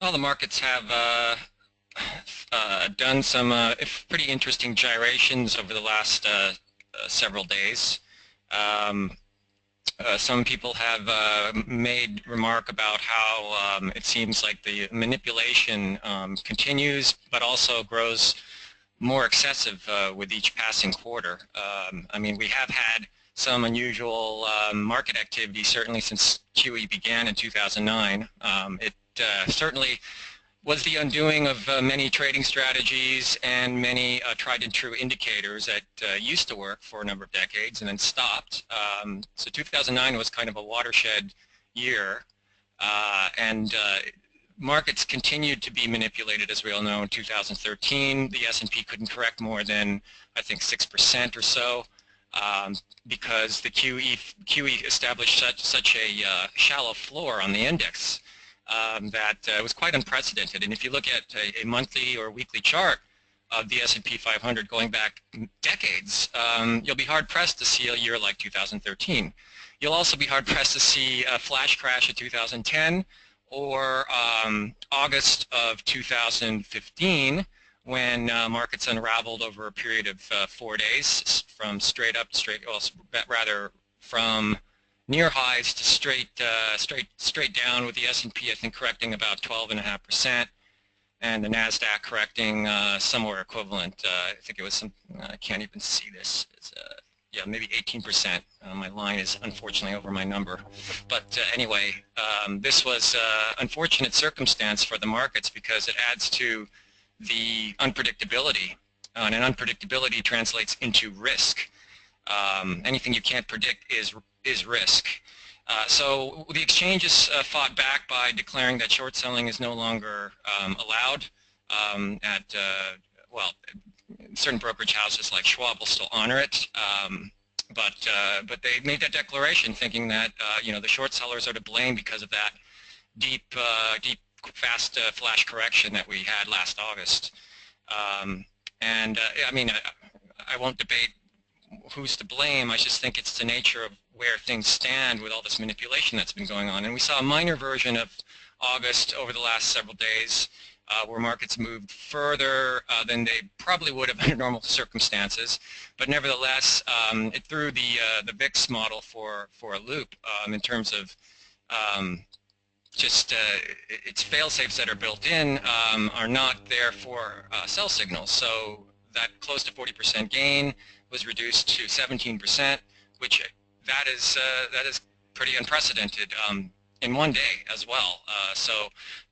Well, the markets have done some pretty interesting gyrations over the last several days. Um, some people have made remark about how it seems like the manipulation continues, but also grows more excessive with each passing quarter. I mean, we have had some unusual market activity certainly since QE began in 2009. It certainly was the undoing of many trading strategies and many tried and true indicators that used to work for a number of decades and then stopped. So 2009 was kind of a watershed year, and markets continued to be manipulated, as we all know. In 2013, the S&P couldn't correct more than, I think, 6% or so, because the QE established such a shallow floor on the index that was quite unprecedented. And if you look at a monthly or weekly chart of the S&P 500 going back decades, you'll be hard-pressed to see a year like 2013. You'll also be hard-pressed to see a flash crash of 2010 or August of 2015 when markets unraveled over a period of 4 days from straight up to straight, well, rather from near highs to straight down, with the S&P I think correcting about 12.5% and the Nasdaq correcting somewhere equivalent. I think it was some. I can't even see this. It's yeah, maybe 18%. My line is unfortunately over my number, but anyway, this was unfortunate circumstance for the markets because it adds to the unpredictability, and unpredictability translates into risk. Anything you can't predict is risk. So the exchanges fought back by declaring that short selling is no longer allowed. Well, certain brokerage houses like Schwab will still honor it, but they made that declaration thinking that the short sellers are to blame because of that deep, fast flash correction that we had last August. I mean, I won't debate who's to blame. I just think it's the nature of where things stand with all this manipulation that's been going on. And we saw a minor version of August over the last several days where markets moved further than they probably would have under normal circumstances. But nevertheless, it threw the VIX model for a loop in terms of just its fail-safes that are built in are not there for sell signals. So that close to 40% gain was reduced to 17%, which that is pretty unprecedented in one day as well. So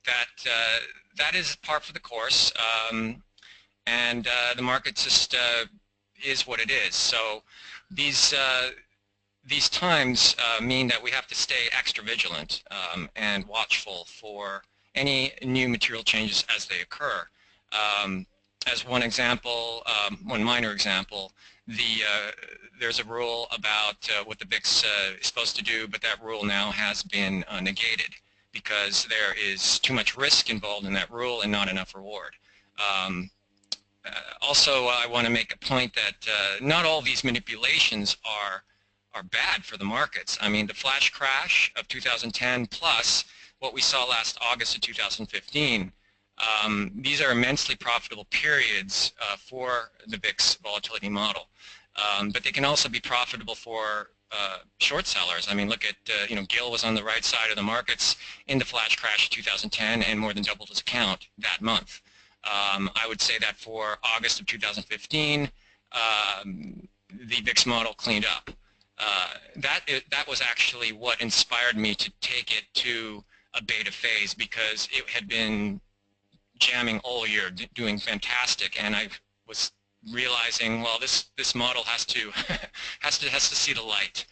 that is par for the course, and the market just is what it is. So these times mean that we have to stay extra vigilant and watchful for any new material changes as they occur. As one example, one minor example, there's a rule about what the VIX is supposed to do, but that rule now has been negated because there is too much risk involved in that rule and not enough reward. Also, I want to make a point that not all these manipulations are bad for the markets. I mean, the flash crash of 2010 plus what we saw last August of 2015, these are immensely profitable periods for the VIX volatility model. But they can also be profitable for short sellers. I mean, look at, Gil was on the right side of the markets in the flash crash of 2010 and more than doubled his account that month. I would say that for August of 2015, the VIX model cleaned up. That was actually what inspired me to take it to a beta phase, because it had been jamming all year, doing fantastic, and I was realizing, well, this model has to has to see the light.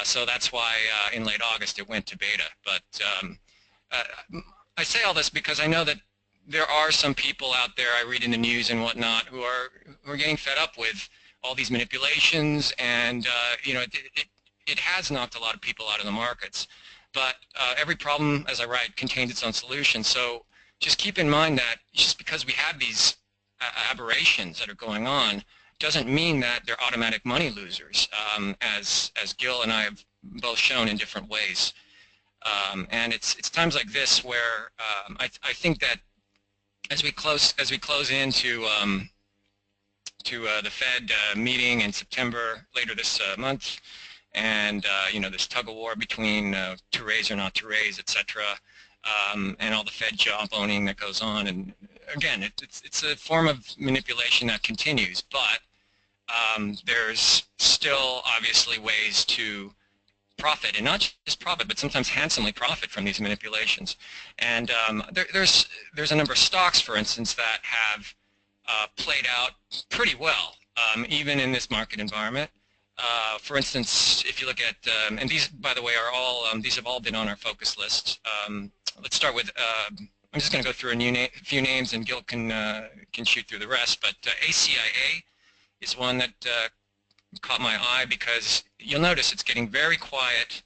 So that's why in late August it went to beta. But I say all this because I know that there are some people out there, I read in the news and whatnot, who are getting fed up with all these manipulations, and it has knocked a lot of people out of the markets. But every problem, as I write, contains its own solution. So just keep in mind that just because we have these aberrations that are going on doesn't mean that they're automatic money losers, as Gil and I have both shown in different ways. And it's times like this where I think that as we close into the Fed meeting in September later this month, and you know, this tug of war between to raise or not to raise, etc., and all the Fed jawboning that goes on, and again, it's a form of manipulation that continues, but there's still obviously ways to profit, and not just profit, but sometimes handsomely profit from these manipulations. And there's a number of stocks, for instance, that have played out pretty well, even in this market environment. For instance, if you look at, and these, by the way, are all, these have all been on our focus list. Let's start with, I'm just going to go through a few names, and Gil can shoot through the rest, but ACIA is one that caught my eye because you'll notice it's getting very quiet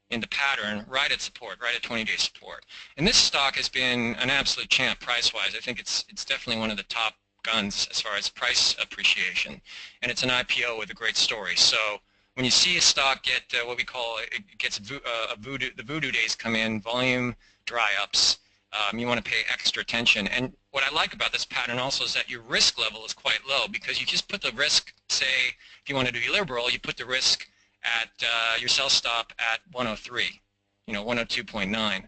in the pattern right at support, right at 20-day support. And this stock has been an absolute champ price-wise. I think it's definitely one of the top guns as far as price appreciation, and it's an IPO with a great story. So when you see a stock get what we call, it gets the voodoo days come in, volume dry ups, you want to pay extra attention. And what I like about this pattern also is that your risk level is quite low, because you just put the risk, say, if you want to be liberal, you put the risk at your sell stop at 103, you know, 102.9,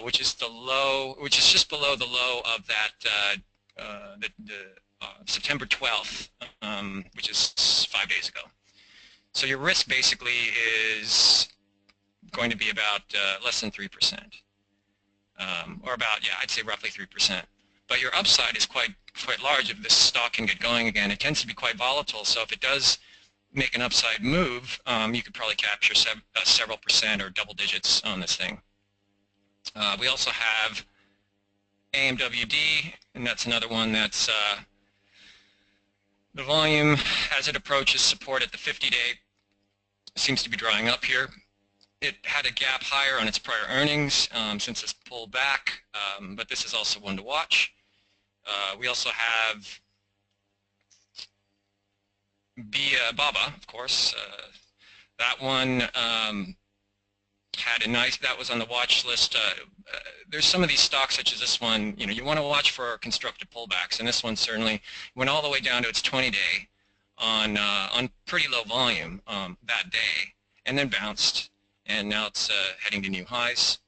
which is the low, which is just below the low of that September 12th, which is 5 days ago. So your risk basically is going to be about less than 3%, or about, yeah, I'd say roughly 3%. But your upside is quite large if this stock can get going again. It tends to be quite volatile, so if it does make an upside move, you could probably capture several percent or double digits on this thing. We also have AMWD, and that's another one that's the volume as it approaches support at the 50-day seems to be drying up here. It had a gap higher on its prior earnings since it's pulled back, but this is also one to watch. We also have BABA, of course. That one had a nice, that was on the watch list. There's some of these stocks, such as this one, you know, you want to watch for constructive pullbacks, and this one certainly went all the way down to its 20-day on pretty low volume that day, and then bounced, and now it's heading to new highs.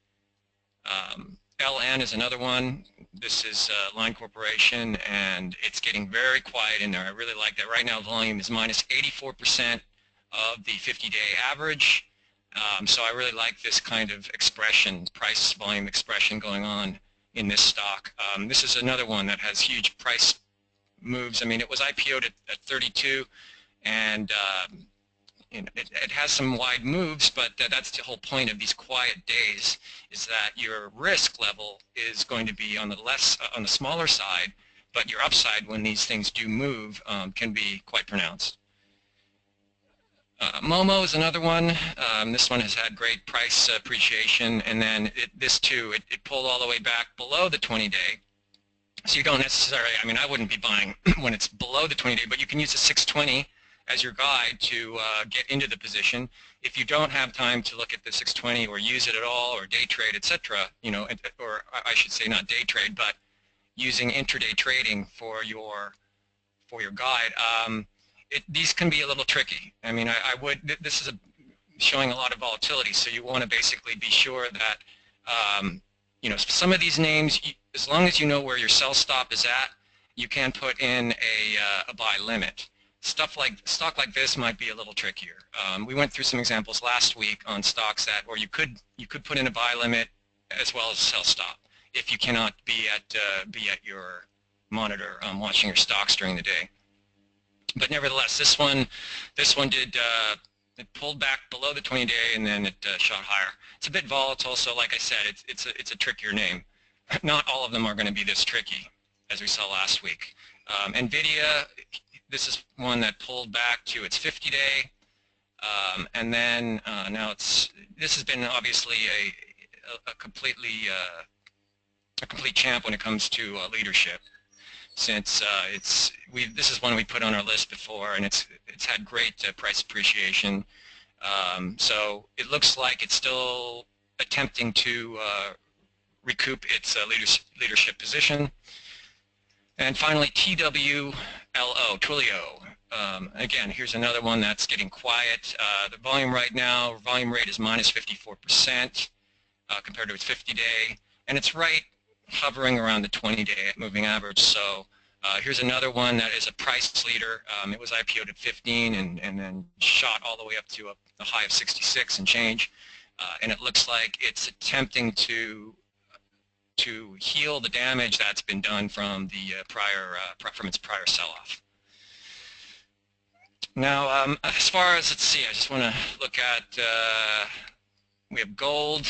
LN is another one. This is Line Corporation, and it's getting very quiet in there. I really like that. Right now, volume is minus 84% of the 50-day average. So I really like this kind of expression, price volume expression going on in this stock. This is another one that has huge price moves. I mean, it was IPO'd at 32, and you know, it has some wide moves, but that's the whole point of these quiet days, is that your risk level is going to be on the smaller side, but your upside when these things do move can be quite pronounced. Momo is another one. This one has had great price appreciation, and then this too, it pulled all the way back below the 20-day. So you don't necessarily, I mean, I wouldn't be buying when it's below the 20-day, but you can use the 620 as your guide to get into the position. If you don't have time to look at the 620 or use it at all, or day trade, etc., you know, or I should say not day trade, but using intraday trading for your guide, these can be a little tricky. I mean, this is showing a lot of volatility, so you want to basically be sure that, you know, some of these names, as long as you know where your sell stop is at, you can put in a buy limit. Stock like this might be a little trickier. We went through some examples last week on stocks where you could put in a buy limit as well as a sell stop if you cannot be at your monitor watching your stocks during the day. But nevertheless, this one did it pulled back below the 20-day, and then it shot higher. It's a bit volatile, so like I said, it's a trickier name. Not all of them are going to be this tricky, as we saw last week. NVIDIA, this is one that pulled back to its 50-day, and then now this has been obviously a complete champ when it comes to leadership. Since this is one we put on our list before, and it's had great price appreciation. So it looks like it's still attempting to recoup its leadership position. And finally, TWLO, Twilio. Again, here's another one that's getting quiet. The volume right now, volume rate is minus 54% compared to its 50-day, and it's right hovering around the 20-day moving average. So here's another one that is a price leader. It was IPO'd at 15 and then shot all the way up to a high of 66 and change. And it looks like it's attempting to heal the damage that's been done from the from its prior sell-off. Now, as far as, let's see, I just want to look at, we have gold,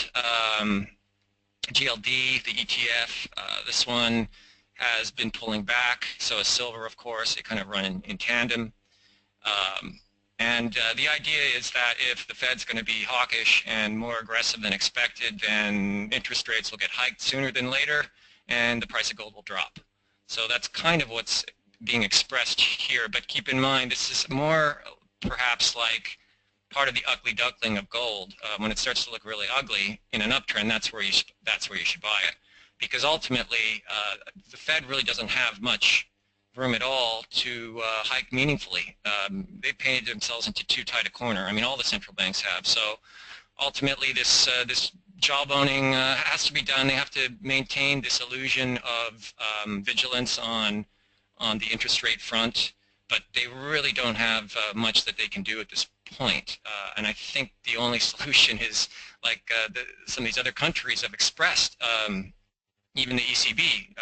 GLD, the ETF. This one has been pulling back, so is silver, of course. They kind of run in tandem. And the idea is that if the Fed's going to be hawkish and more aggressive than expected, then interest rates will get hiked sooner than later, and the price of gold will drop. So that's kind of what's being expressed here. But keep in mind, this is more perhaps like part of the ugly duckling of gold. When it starts to look really ugly in an uptrend, that's where you should buy it, because ultimately the Fed really doesn't have much room at all to hike meaningfully. They painted themselves into too tight a corner. I mean, all the central banks have. So ultimately, this jawboning has to be done. They have to maintain this illusion of vigilance on the interest rate front, but they really don't have much that they can do at this point. And I think the only solution is like some of these other countries have expressed. Even the ECB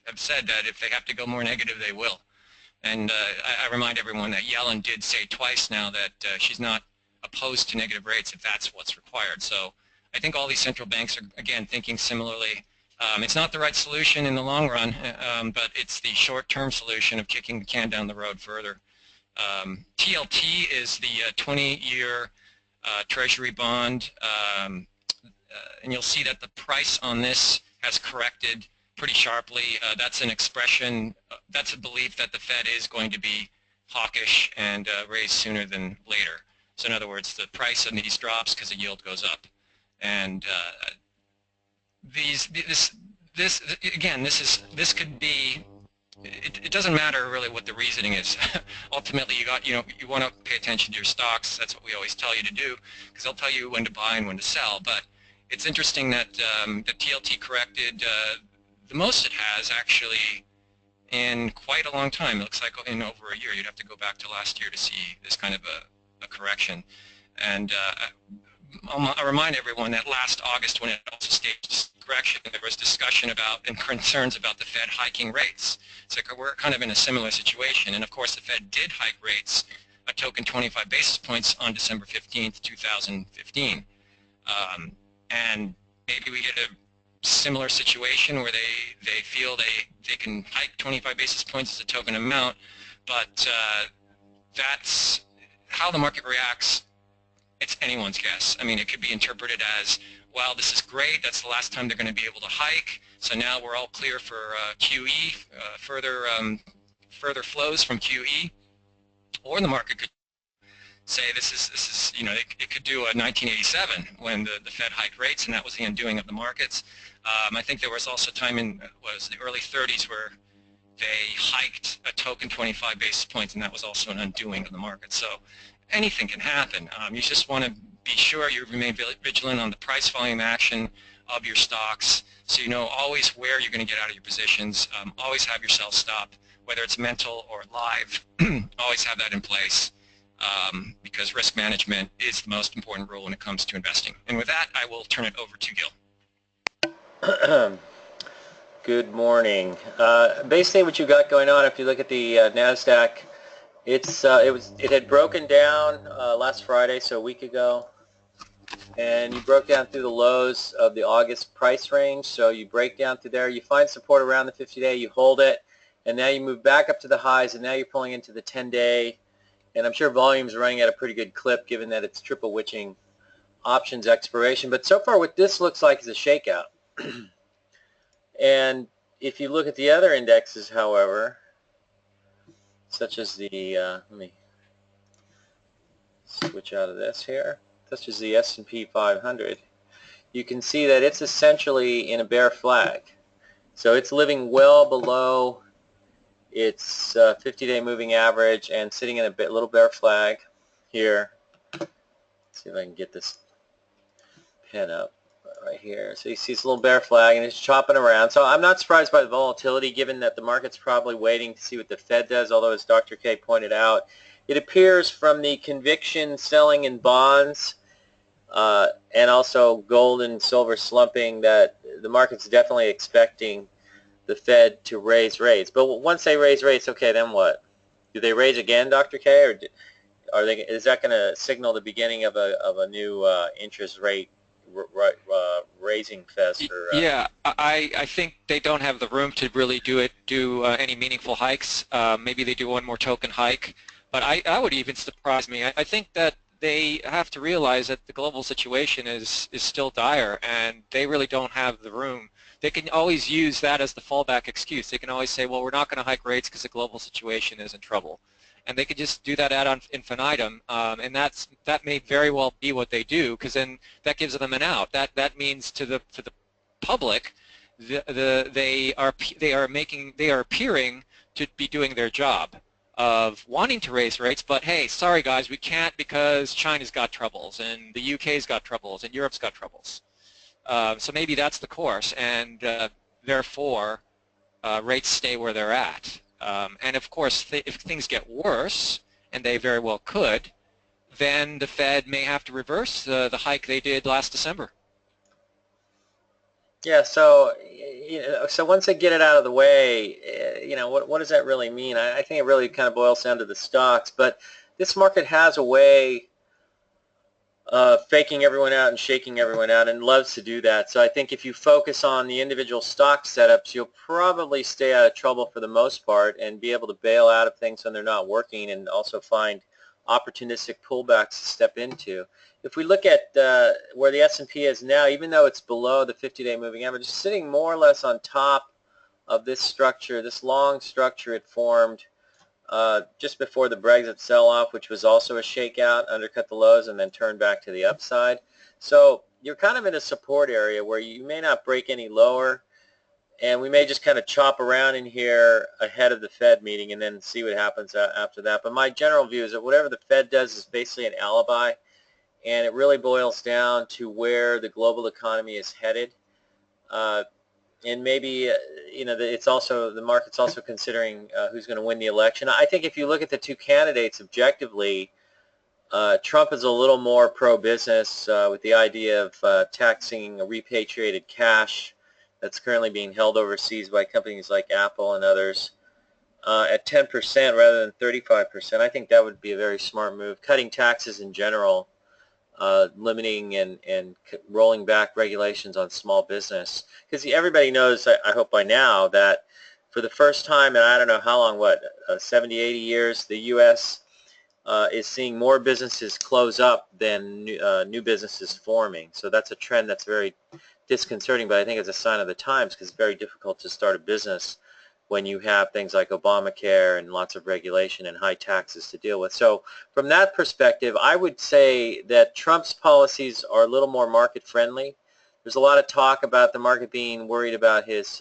have said that if they have to go more negative, they will. And I remind everyone that Yellen did say twice now that she's not opposed to negative rates if that's what's required. So I think all these central banks are, again, thinking similarly. It's not the right solution in the long run, but it's the short-term solution of kicking the can down the road further. TLT is the 20-year Treasury bond, and you'll see that the price on this has corrected pretty sharply. That's an expression, that's a belief that the Fed is going to be hawkish and raise sooner than later. So in other words, the price of these drops because the yield goes up. And this could be, it doesn't matter really what the reasoning is. Ultimately, you want to pay attention to your stocks. That's what we always tell you to do, because they'll tell you when to buy and when to sell. But it's interesting that the TLT corrected the most it has actually in quite a long time. It looks like in over a year. You'd have to go back to last year to see this kind of a correction. And I'll remind everyone that last August, when it also staged this correction, there was discussion about and concerns about the Fed hiking rates. So we're kind of in a similar situation. And of course, the Fed did hike rates, a token 25 basis points on December 15th, 2015. And maybe we get a similar situation where they feel they can hike 25 basis points as a token amount, but that's how the market reacts. It's anyone's guess. I mean, it could be interpreted as, well, this is great, that's the last time they're going to be able to hike, so now we're all clear for QE, further flows from QE, or the market could say this is it could do a 1987 when the Fed hiked rates, and that was the undoing of the markets. I think there was also time in the early 30s where they hiked a token 25 basis points, and that was also an undoing of the market. So anything can happen. You just want to be sure you remain vigilant on the price volume action of your stocks, so you know always where you're going to get out of your positions. Always have yourself stop, whether it's mental or live. Always have that in place. Because risk management is the most important rule when it comes to investing. And with that, I will turn it over to Gil. Good morning. Basically, what you got going on, if you look at the Nasdaq, it had broken down last Friday, so a week ago, and you broke down through the lows of the August price range. So you break down through there, you find support around the 50-day, you hold it, and now you move back up to the highs, and now you're pulling into the 10-day. And I'm sure volume's running at a pretty good clip given that it's triple witching options expiration. But so far what this looks like is a shakeout. And if you look at the other indexes, however, such as the, let me switch out of this here, such as the S&P 500, you can see that it's essentially in a bear flag. So it's living well below its 50-day moving average and sitting in a little bear flag here. Let's see if I can get this pin up right here. So you see this little bear flag and it's chopping around. So I'm not surprised by the volatility given that the market's probably waiting to see what the Fed does, although as Dr. K pointed out, it appears from the conviction selling in bonds and also gold and silver slumping that the market's definitely expecting the Fed to raise rates. But once they raise rates, okay, then what? Do they raise again, Dr. K, or are they? Is that going to signal the beginning of a new interest rate raising fest? Or Yeah, I think they don't have the room to really do any meaningful hikes. Maybe they do one more token hike, but I would even surprise me. I think that they have to realize that the global situation is still dire, and they really don't have the room. They can always use that as the fallback excuse. They can always say, well, we're not going to hike rates because the global situation is in trouble. And they could just do that ad infinitum, and that may very well be what they do, because then that gives them an out. That means to the public, they are appearing to be doing their job of wanting to raise rates, but hey, sorry guys, we can't because China's got troubles and the UK's got troubles and Europe's got troubles. So maybe that's the course, and therefore rates stay where they're at. And of course, if things get worse, and they very well could, then the Fed may have to reverse the hike they did last December. yeah, so so once they get it out of the way, what does that really mean? I think it really kind of boils down to the stocks, but this market has a way faking everyone out and shaking everyone out, and loves to do that. So I think if you focus on the individual stock setups, you'll probably stay out of trouble for the most part and be able to bail out of things when they're not working, and also find opportunistic pullbacks to step into. If we look at where the S&P is now, even though it's below the 50-day moving average, it's sitting more or less on top of this structure, this long structure it formed just before the Brexit sell-off, which was also a shakeout, undercut the lows, and then turned back to the upside. So you're kind of in a support area where you may not break any lower, and we may just kind of chop around in here ahead of the Fed meeting and then see what happens after that. But my general view is that whatever the Fed does is basically an alibi, and it really boils down to where the global economy is headed. And maybe it's also, the market's also considering who's going to win the election. I think if you look at the two candidates objectively, Trump is a little more pro-business with the idea of taxing repatriated cash that's currently being held overseas by companies like Apple and others at 10% rather than 35%. I think that would be a very smart move. Cutting taxes in general, limiting and rolling back regulations on small business. Because everybody knows, I hope by now, that for the first time in I don't know how long, 70, 80 years, the U.S. Is seeing more businesses close up than new businesses forming. So that's a trend that's very disconcerting, but I think it's a sign of the times, because it's very difficult to start a business when you have things like Obamacare and lots of regulation and high taxes to deal with. So from that perspective, I would say that Trump's policies are a little more market friendly. There's a lot of talk about the market being worried about his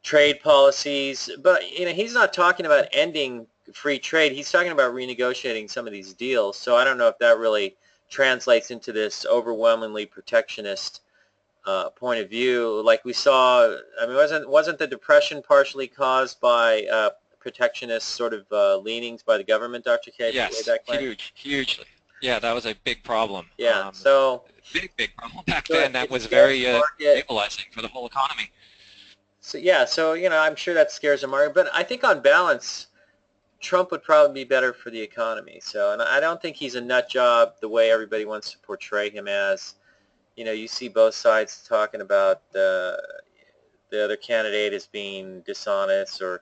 trade policies, but he's not talking about ending free trade. He's talking about renegotiating some of these deals. So I don't know if that really translates into this overwhelmingly protectionist point of view, like we saw. I mean, wasn't the Depression partially caused by protectionist sort of leanings by the government, Dr. K? Yes, Way back when? hugely. Yeah, that was a big problem. Yeah. So Big problem back so then. That it was scares very the market. stabilizing for the whole economy. So yeah. So I'm sure that scares the market, but I think on balance, Trump would probably be better for the economy. So, and I don't think he's a nut job the way everybody wants to portray him as. You see both sides talking about the other candidate as being dishonest, or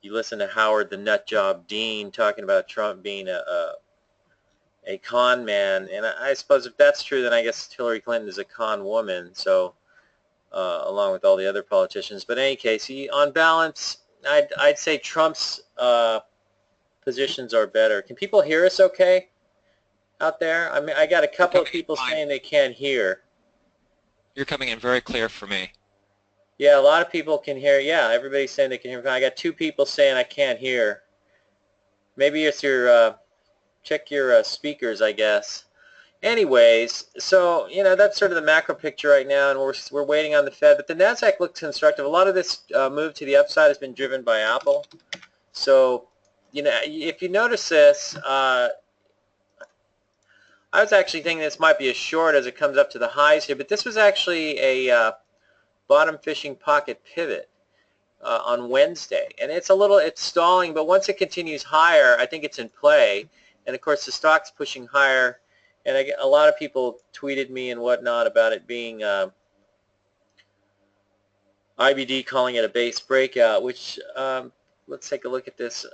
you listen to Howard the Nutjob Dean talking about Trump being a con man. And I suppose if that's true, then I guess Hillary Clinton is a con woman. So along with all the other politicians. But in any case, on balance, I'd say Trump's positions are better. Can people hear us okay? out there? I mean, I got a You're couple of coming in people fine. saying they can't hear. You're coming in very clear for me. Yeah, a lot of people can hear. Yeah, everybody's saying they can hear. I got two people saying I can't hear. Maybe it's your check your speakers, I guess. Anyways, so that's sort of the macro picture right now, and we're waiting on the Fed. But the Nasdaq looks constructive. A lot of this move to the upside has been driven by Apple. So if you notice this, I was actually thinking this might be a short as it comes up to the highs here, but this was actually a bottom fishing pocket pivot on Wednesday, and it's stalling, but once it continues higher, I think it's in play. And of course, the stock's pushing higher, and a lot of people tweeted me and whatnot about it being IBD calling it a base breakout, which let's take a look at this.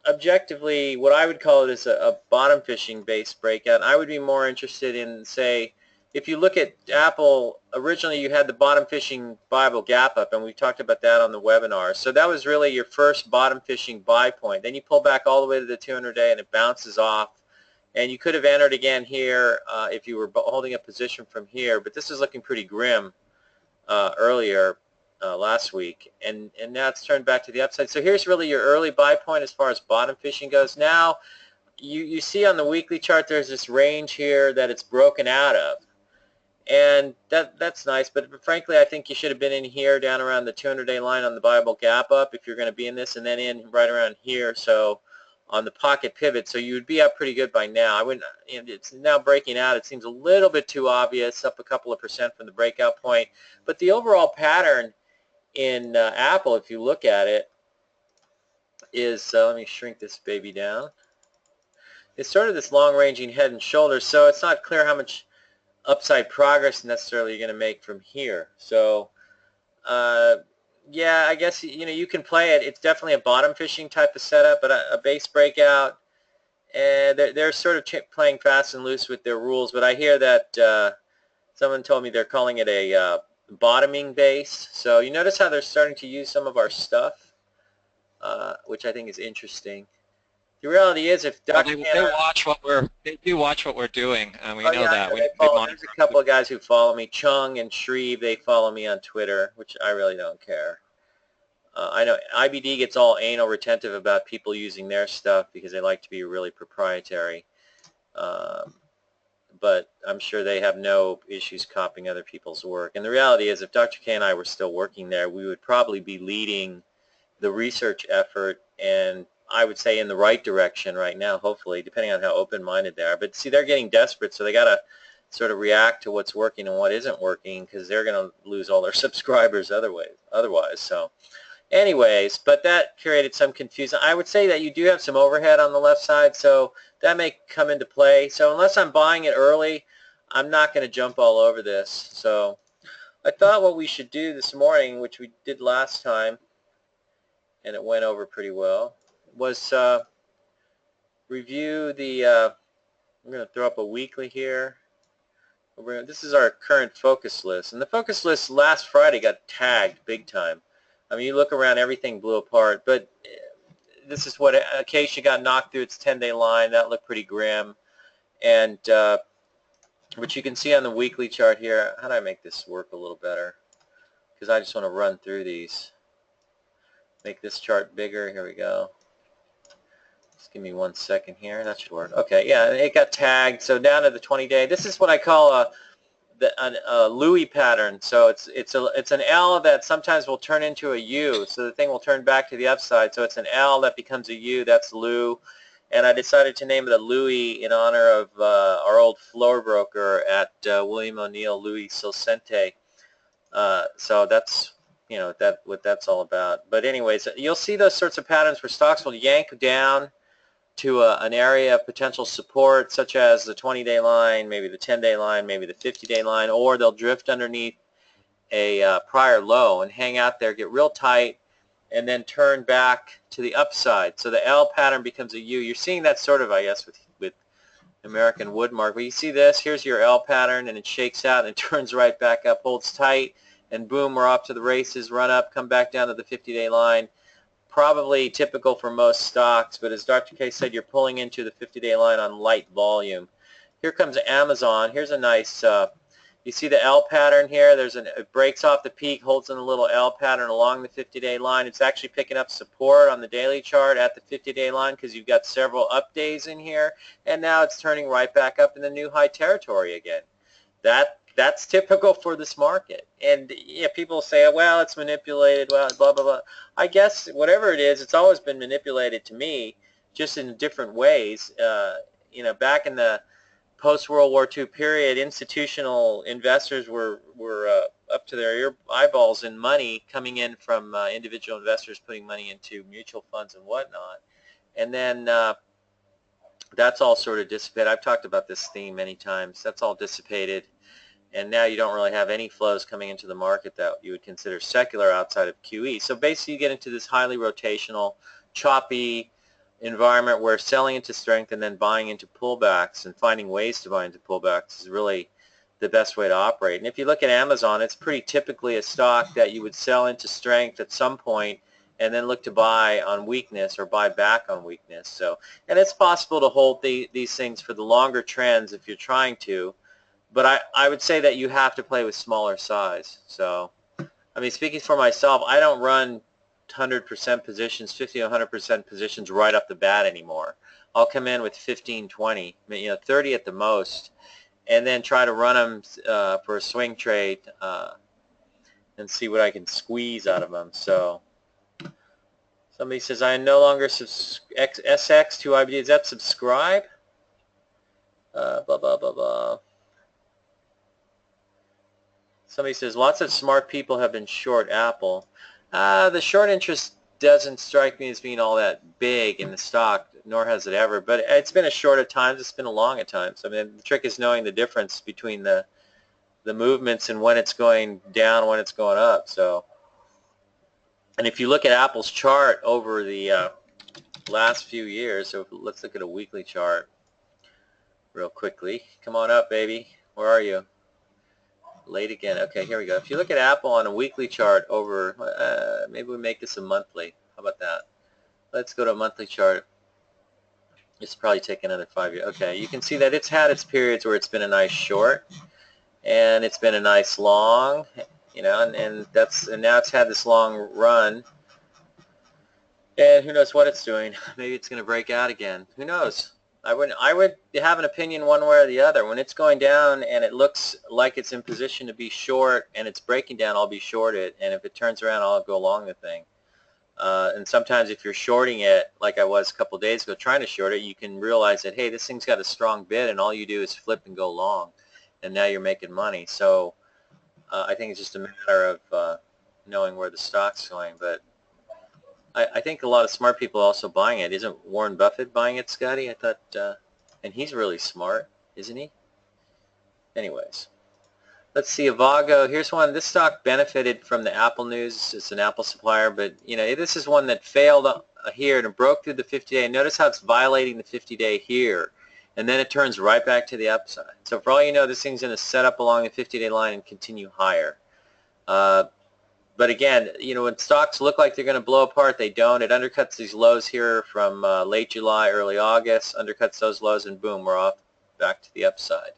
Objectively, what I would call it is a bottom fishing base breakout. I would be more interested in, say, if you look at Apple, originally you had the bottom fishing Bible gap up, and we talked about that on the webinar. So that was really your first bottom fishing buy point. Then you pull back all the way to the 200-day and it bounces off. And you could have entered again here if you were holding a position from here, but this is looking pretty grim earlier last week, and now it's turned back to the upside. So here's really your early buy point as far as bottom fishing goes. Now you see on the weekly chart there's this range here that it's broken out of, and that's nice, but frankly I think you should have been in here down around the 200-day line on the Bible gap up if you're going to be in this, and then in right around here, so on the pocket pivot, so you would be up pretty good by now. I wouldn't. It's now breaking out. It seems a little bit too obvious, up a couple of percent from the breakout point, but the overall pattern in Apple, if you look at it, is let me shrink this baby down. It's sort of this long-ranging head and shoulders, so it's not clear how much upside progress necessarily you're going to make from here. So yeah, I guess you can play it. It's definitely a bottom fishing type of setup, but a base breakout, and they're sort of playing fast and loose with their rules. But I hear that someone told me they're calling it a bottoming base. So you notice how they're starting to use some of our stuff, which I think is interesting. The reality is, if Well, Dr. they Cannon, watch what they do watch what we're doing, and we oh know yeah, I that. know they They follow. monitor. There's a couple of guys who follow me, Chung and Shreve. They follow me on Twitter, which I really don't care. I know IBD gets all anal retentive about people using their stuff because they like to be really proprietary. Um, but I'm sure they have no issues copying other people's work. And the reality is, if Dr. K and I were still working there, we would probably be leading the research effort, and I would say in the right direction right now, hopefully, depending on how open-minded they are. But see, they're getting desperate, so they got to sort of react to what's working and what isn't working, because they're going to lose all their subscribers otherwise. So anyways, but that created some confusion. I would say that you do have some overhead on the left side, so that may come into play. So unless I'm buying it early, I'm not going to jump all over this. So I thought what we should do this morning, which we did last time, and it went over pretty well, was review the, I'm going to throw up a weekly here. This is our current focus list. And the focus list last Friday got tagged big time. I mean, you look around, everything blew apart. But this is what Acacia got knocked through its 10-day line. That looked pretty grim. And what you can see on the weekly chart here, how do I make this work a little better? Because I just want to run through these. Make this chart bigger. Here we go. Just give me 1 second here. That should work. Okay, yeah, it got tagged. So down to the 20-day. This is what I call a Louis pattern. So it's an L that sometimes will turn into a U. So the thing will turn back to the upside. So it's an L that becomes a U. That's Lou. And I decided to name it a Louis in honor of our old floor broker at William O'Neill, Louis Silcente. So that's what that's all about. But anyways, you'll see those sorts of patterns where stocks will yank down to an area of potential support, such as the 20-day line, maybe the 10-day line, maybe the 50-day line, or they'll drift underneath a prior low and hang out there, get real tight, and then turn back to the upside. So the L pattern becomes a U. You're seeing that sort of, I guess, with American Woodmark. But you see this, here's your L pattern, and it shakes out and it turns right back up, holds tight, and boom, we're off to the races, run up, come back down to the 50-day line. Probably typical for most stocks, but as Dr. K said, you're pulling into the 50-day line on light volume. Here comes Amazon. Here's a nice, you see the L pattern here? It breaks off the peak, holds in a little L pattern along the 50-day line. It's actually picking up support on the daily chart at the 50-day line because you've got several up days in here, and now it's turning right back up in the new high territory again. That's typical for this market. And yeah, people say, oh, well, it's manipulated, well, blah, blah, blah. I guess whatever it is, it's always been manipulated to me, just in different ways. Back in the post-World War II period, institutional investors were up to their eyeballs in money coming in from individual investors putting money into mutual funds and whatnot. And then that's all sort of dissipated. I've talked about this theme many times. That's all dissipated. And now you don't really have any flows coming into the market that you would consider secular outside of QE. So basically you get into this highly rotational, choppy environment where selling into strength and then buying into pullbacks and finding ways to buy into pullbacks is really the best way to operate. And if you look at Amazon, it's pretty typically a stock that you would sell into strength at some point and then look to buy on weakness or buy back on weakness. So, and it's possible to hold these things for the longer trends if you're trying to. But I would say that you have to play with smaller size. So, I mean, speaking for myself, I don't run 100% positions, 50 to 100% positions right off the bat anymore. I'll come in with 15, 20, 30 at the most, and then try to run them for a swing trade and see what I can squeeze out of them. So, somebody says, I no longer SX to IBD. Is that subscribe? Blah, blah, blah, blah. Somebody says, lots of smart people have been short Apple. The short interest doesn't strike me as being all that big in the stock, nor has it ever. But it's been a short at times. It's been a long at times. I mean, the trick is knowing the difference between the movements and when it's going down and when it's going up. So, and if you look at Apple's chart over the last few years, so let's look at a weekly chart real quickly. Come on up, baby. Where are you? Late again. Okay, here we go. If you look at Apple on a weekly chart over, maybe we make this a monthly. How about that? Let's go to a monthly chart. It's probably take another 5 years. Okay, you can see that it's had its periods where it's been a nice short, and it's been a nice long, and now it's had this long run, and who knows what it's doing? Maybe it's going to break out again. Who knows? I would have an opinion one way or the other. When it's going down and it looks like it's in position to be short and it's breaking down, I'll be short it. And if it turns around, I'll go long the thing. And sometimes if you're shorting it, like I was a couple of days ago trying to short it, you can realize that, hey, this thing's got a strong bid, and all you do is flip and go long. And now you're making money. So I think it's just a matter of knowing where the stock's going. But I think a lot of smart people are also buying it. Isn't Warren Buffett buying it, Scotty? I thought, and he's really smart, isn't he? Anyways, let's see, Avago. Here's one. This stock benefited from the Apple news. It's an Apple supplier, but this is one that failed here and broke through the 50-day. Notice how it's violating the 50-day here, and then it turns right back to the upside. So for all you know, this thing's going to set up along the 50-day line and continue higher. But again, when stocks look like they're going to blow apart, they don't. It undercuts these lows here from late July, early August, undercuts those lows, and boom, we're off back to the upside.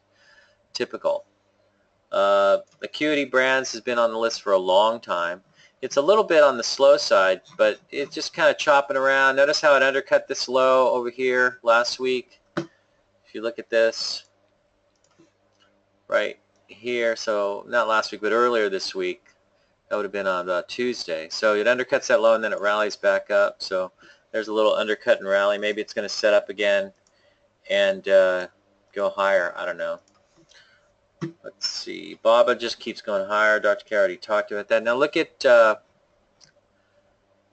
Typical. Acuity Brands has been on the list for a long time. It's a little bit on the slow side, but it's just kind of chopping around. Notice how it undercut this low over here last week. If you look at this right here, so not last week, but earlier this week. That would have been on Tuesday. So it undercuts that low and then it rallies back up. So there's a little undercut and rally. Maybe it's going to set up again and go higher. I don't know. Let's see. BABA just keeps going higher. Dr. K already talked about that. Now look at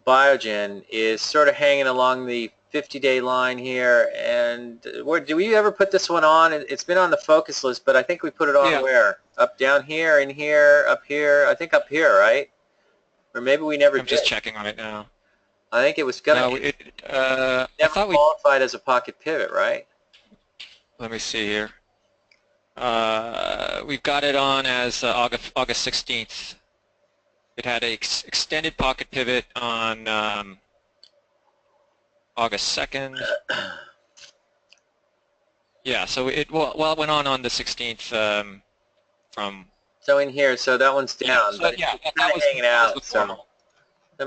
Biogen is sort of hanging along the 50-day line here. And do we ever put this one on? It's been on the focus list, but I think we put it on where? Up, down here, in here, up here. I think up here, right? Or maybe we never did. I'm just checking on it now. I think it was going to never qualified as a pocket pivot, right? Let me see here. We've got it on as August 16th. It had an extended pocket pivot on August 2nd. Yeah, so it went on the 16th from So in here, so that one's yeah. down, So but yeah, it's kind of hanging that was out. the So normal.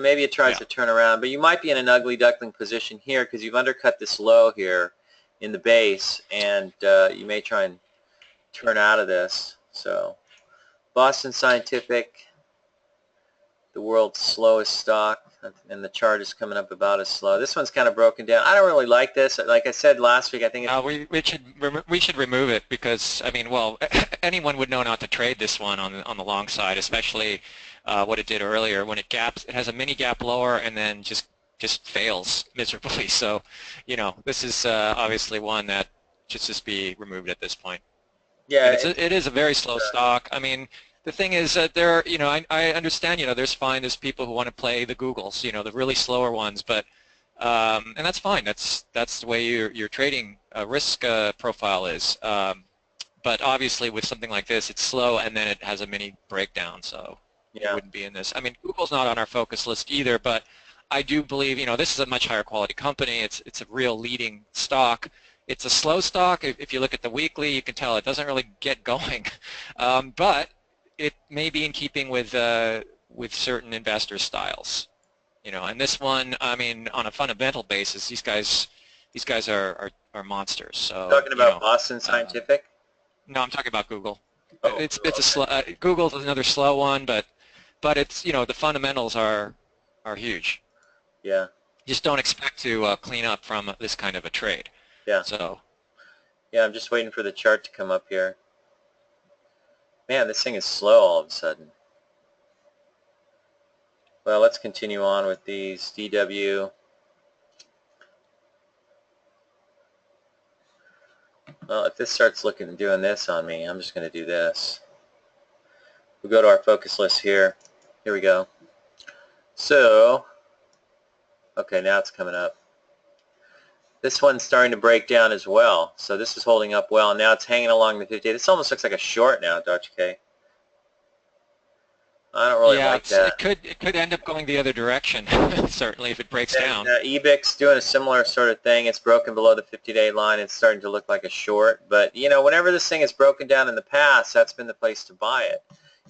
maybe it tries Yeah. to turn around, but you might be in an ugly duckling position here because you've undercut this low here in the base, and you may try and turn out of this. So Boston Scientific, the world's slowest stock, and the chart is coming up about as slow. This one's kind of broken down. I don't really like this. Like I said last week, I think it's We should remove it because I mean, well, anyone would know not to trade this one on the long side, especially what it did earlier when it gaps. It has a mini gap lower and then just fails miserably. So, you know, this is obviously one that should just be removed at this point. yeah, And it is a very slow stock. I mean, the thing is that you know, I understand, you know, there's people who want to play the Googles, you know, the really slower ones, but and that's fine. That's the way your trading risk profile is. But obviously, with something like this, it's slow and then it has a mini breakdown, so it yeah, wouldn't be in this. I mean, Google's not on our focus list either, but I do believe, you know, this is a much higher quality company. It's a real leading stock. It's a slow stock. If you look at the weekly, you can tell it doesn't really get going, but it may be in keeping with certain investor styles, you know. And this one, I mean, on a fundamental basis, these guys are monsters. So, talking you about know, Boston uh, Scientific. no, I'm talking about Google. Oh, It's a okay. slow, Google's another slow one, but it's, you know, the fundamentals are huge. Yeah, You just don't expect to clean up from this kind of a trade. yeah, So yeah. I'm just waiting for the chart to come up here. Man, this thing is slow all of a sudden. Well, let's continue on with these DW. Well, if this starts looking and doing this on me, I'm just going to do this. We'll go to our focus list here. Here we go. So, okay, now it's coming up. This one's starting to break down as well. So this is holding up well. Now it's hanging along the 50. This almost looks like a short now, Dr. K. I don't really yeah, like that. it could end up going the other direction, certainly if it breaks And down. EBIX doing a similar sort of thing. It's broken below the 50-day line. It's starting to look like a short. But, you know, whenever this thing has broken down in the past, that's been the place to buy it.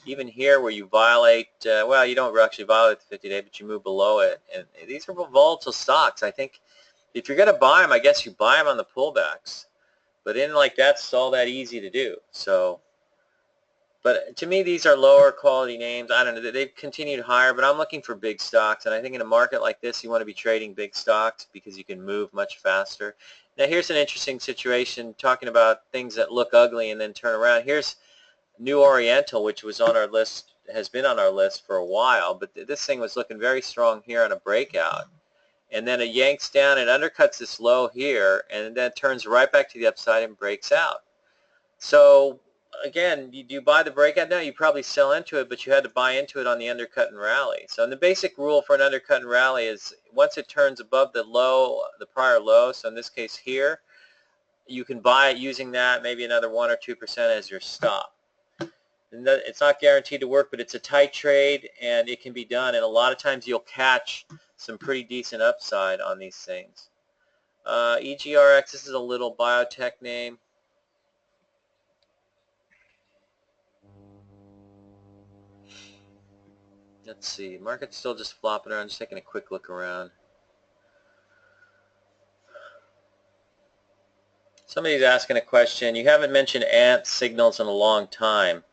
Even here where you violate, well, you don't actually violate the 50-day, but you move below it. And these are volatile stocks. I think if you're going to buy them, I guess you buy them on the pullbacks. But in like that's all that easy to do. So, but to me, these are lower quality names. I don't know. They've continued higher, but I'm looking for big stocks. And I think in a market like this, you want to be trading big stocks because you can move much faster. Now, here's an interesting situation talking about things that look ugly and then turn around. Here's New Oriental, which was on our list, has been on our list for a while, but this thing was looking very strong here on a breakout. And then it yanks down and undercuts this low here, and then turns right back to the upside and breaks out. So again, do you buy the breakout now? You probably sell into it, but you had to buy into it on the undercut and rally. So the basic rule for an undercut and rally is once it turns above the low, the prior low, so in this case here, you can buy it using that, maybe another 1 or 2% as your stop. And it's not guaranteed to work, but it's a tight trade, and it can be done. And a lot of times you'll catch some pretty decent upside on these things. EGRX, this is a little biotech name. Let's see. Market's still just flopping around. Just taking a quick look around. Somebody's asking a question. You haven't mentioned ant signals in a long time.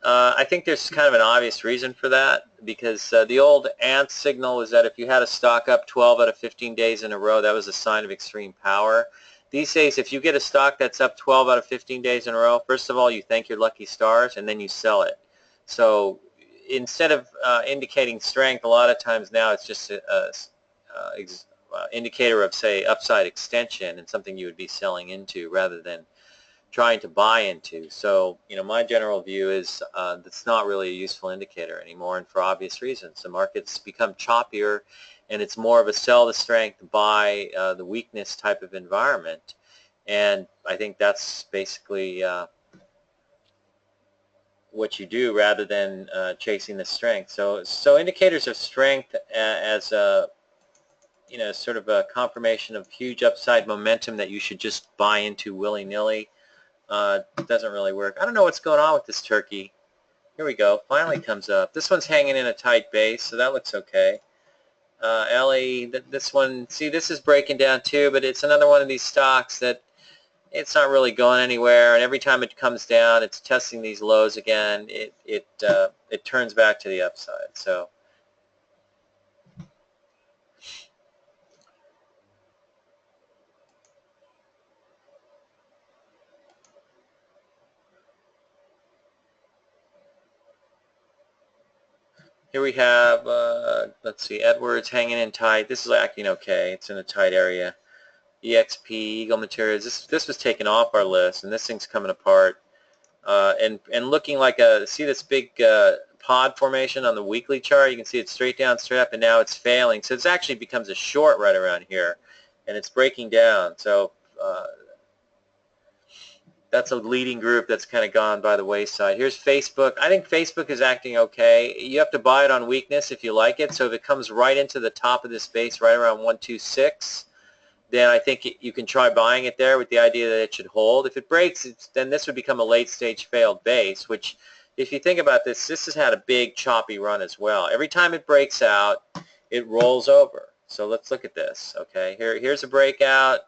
I think there's kind of an obvious reason for that because the old ant signal was that if you had a stock up 12 out of 15 days in a row, that was a sign of extreme power. These days, if you get a stock that's up 12 out of 15 days in a row, first of all, you thank your lucky stars, and then you sell it. So instead of indicating strength, a lot of times now it's just an indicator of, say, upside extension and something you would be selling into rather than trying to buy into. So, you know, my general view is that's not really a useful indicator anymore, and for obvious reasons. The market's become choppier, and it's more of a sell the strength, buy the weakness type of environment. And I think that's basically what you do rather than chasing the strength. So indicators of strength as sort of a confirmation of huge upside momentum that you should just buy into willy-nilly. Doesn't really work. I don't know what's going on with this turkey. Here we go. Finally comes up. This one's hanging in a tight base, so that looks okay. Ellie, this one, see, this is breaking down too, but it's another one of these stocks that it's not really going anywhere, and every time it comes down, it's testing these lows again. It turns back to the upside. So here we have, let's see, Edwards hanging in tight. This is acting okay. It's in a tight area. EXP, Eagle Materials. This was taken off our list, and this thing's coming apart. And looking like see this big pod formation on the weekly chart? You can see it's straight down, straight up, and now it's failing. So it actually becomes a short right around here, and it's breaking down. So that's a leading group that's kind of gone by the wayside. Here's Facebook. I think Facebook is acting okay. You have to buy it on weakness if you like it. So if it comes right into the top of this base, right around 126, then I think you can try buying it there with the idea that it should hold. If it breaks, then this would become a late-stage failed base, which, if you think about this, this has had a big choppy run as well. Every time it breaks out, it rolls over. So let's look at this. Okay, here's a breakout.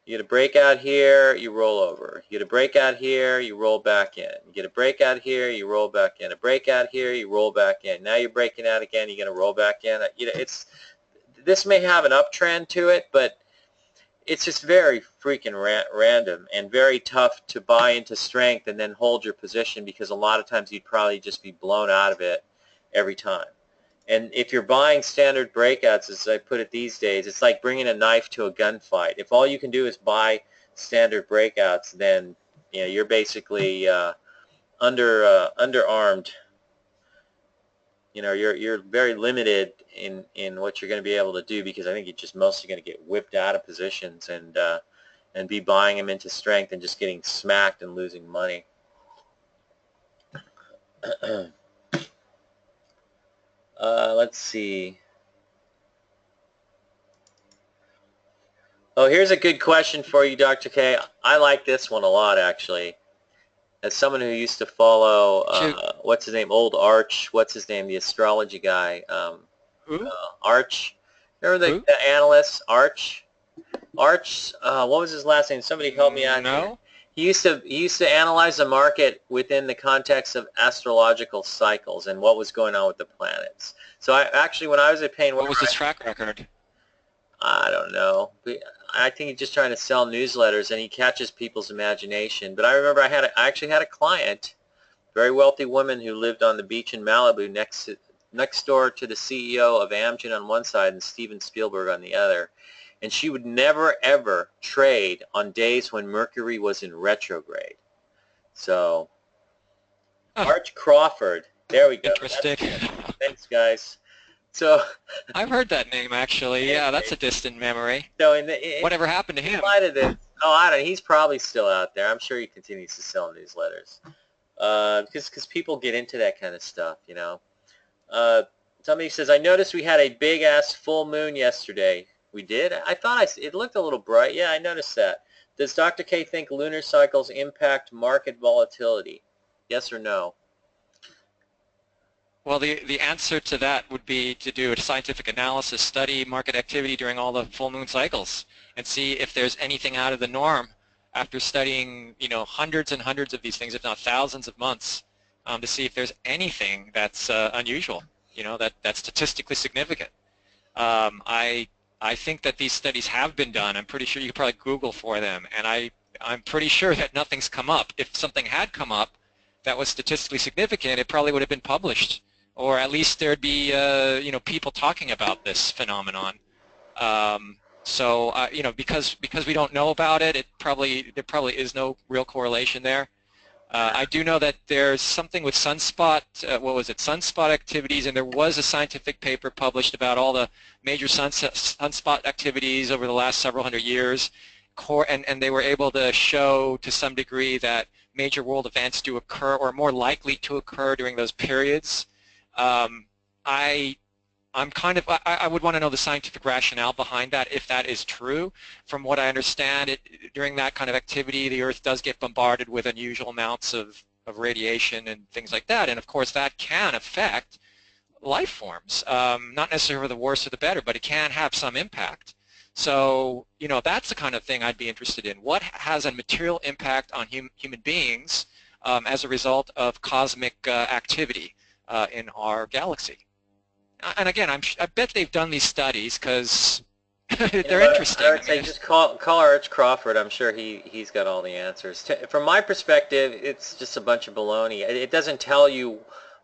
You get a breakout here, you roll over. You get a breakout here, you roll back in. You get a breakout here, you roll back in. A breakout here, you roll back in. Now you're breaking out again, you're going to roll back in. This may have an uptrend to it, but it's just very freaking random and very tough to buy into strength and then hold your position, because a lot of times you'd probably just be blown out of it every time. And if you're buying standard breakouts, as I put it these days, it's like bringing a knife to a gunfight. If all you can do is buy standard breakouts, then you're basically underarmed. You're very limited in what you're going to be able to do, because I think you're just mostly going to get whipped out of positions and be buying them into strength and just getting smacked and losing money. Let's see. Oh, here's a good question for you, Dr. K. I like this one a lot, actually. As someone who used to follow, what's his name, old Arch, what's his name, the astrology guy, Arch. Remember the analyst, Arch? Arch, what was his last name? Somebody help me out here. He used to analyze the market within the context of astrological cycles and what was going on with the planets. So when I was at Payne, what was his track record? I don't know. I think he's just trying to sell newsletters, and he catches people's imagination. But I remember I actually had a client, very wealthy woman who lived on the beach in Malibu, next door to the CEO of Amgen on one side and Steven Spielberg on the other. And she would never, ever trade on days when Mercury was in retrograde. So, Arch Crawford. There we go. Interesting. Thanks, guys. So I've heard that name, actually. Yeah, that's a distant memory. So whatever happened to him? In light of this, I don't know. He's probably still out there. I'm sure he continues to sell newsletters. Because people get into that kind of stuff, Somebody says, I noticed we had a big-ass full moon yesterday. We did? I thought it looked a little bright. Yeah, I noticed that. Does Dr. K think lunar cycles impact market volatility? Yes or no? Well, the answer to that would be to do a scientific analysis, study market activity during all the full moon cycles, and see if there's anything out of the norm after studying, hundreds and hundreds of these things, if not thousands of months, to see if there's anything that's unusual, that's statistically significant. I think that these studies have been done. I'm pretty sure you could probably Google for them, and I'm pretty sure that nothing's come up. If something had come up that was statistically significant, it probably would have been published, or at least there'd be people talking about this phenomenon. Because we don't know about it, there probably is no real correlation there. I do know that there's something with sunspot, sunspot activities, and there was a scientific paper published about all the major sunspot activities over the last several hundred years, and they were able to show to some degree that major world events do occur, or are more likely to occur during those periods. I would want to know the scientific rationale behind that, if that is true. From what I understand, during that kind of activity, the Earth does get bombarded with unusual amounts of radiation and things like that, and of course that can affect life forms. Not necessarily for the worse or the better, but it can have some impact. So, that's the kind of thing I'd be interested in. What has a material impact on human beings as a result of cosmic activity in our galaxy? And again, I bet they've done these studies because You know they're what? I interesting. I would mean, say just call Arch Crawford. I'm sure he's got all the answers. From my perspective, it's just a bunch of baloney. It doesn't tell you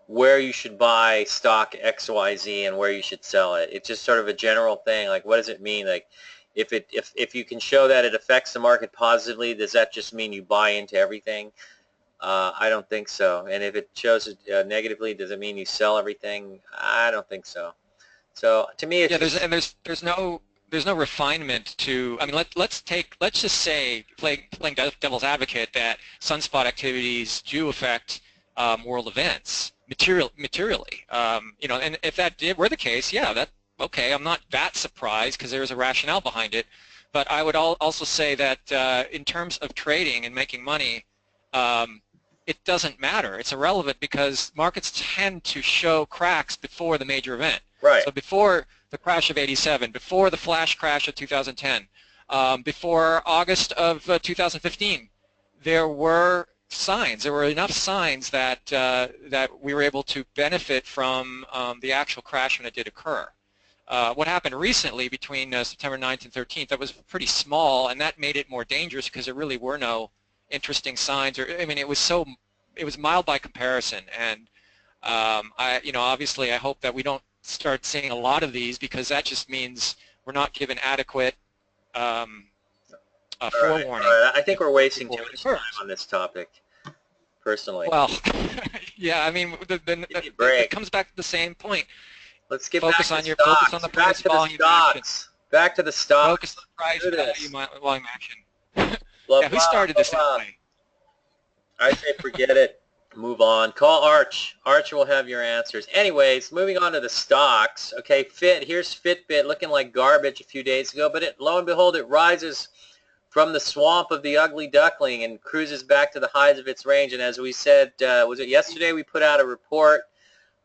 where you should buy stock XYZ and where you should sell it. It's just sort of a general thing. Like, what does it mean? Like, if you can show that it affects the market positively, does that just mean you buy into everything? I don't think so. And if it shows it negatively, does it mean you sell everything? I don't think so. So to me, it's yeah, just there's no refinement to. I mean, let's just say, playing devil's advocate, that sunspot activities do affect world events materially. And if that were the case, yeah, okay. I'm not that surprised because there's a rationale behind it. But I would also say that in terms of trading and making money, um, it doesn't matter. It's irrelevant because markets tend to show cracks before the major event. right. So before the crash of '87, before the flash crash of 2010, before August of 2015, there were signs. There were enough signs that we were able to benefit from the actual crash when it did occur. What happened recently between September 9th and 13th, that was pretty small, and that made it more dangerous because there really were no interesting signs. I mean, it was mild by comparison, and obviously, I hope that we don't start seeing a lot of these because that just means we're not given adequate um, All right. All forewarning right. I think we're wasting too before it much time occurs. on this topic, personally. Well, yeah, I mean, Give me a it break. comes back to the same point. Let's get Focus back to on focus on stocks. the Back price to the volume action. stocks. Back to the Focus stocks. on the price Do value this. volume action. Blah Yeah, who blah started blah this blah. anyway? I say forget it. Move on. Call Arch. Arch will have your answers. Anyways, moving on to the stocks. Okay, here's Fitbit looking like garbage a few days ago, but lo and behold, it rises from the swamp of the ugly duckling and cruises back to the highs of its range. And as we said, was it yesterday we put out a report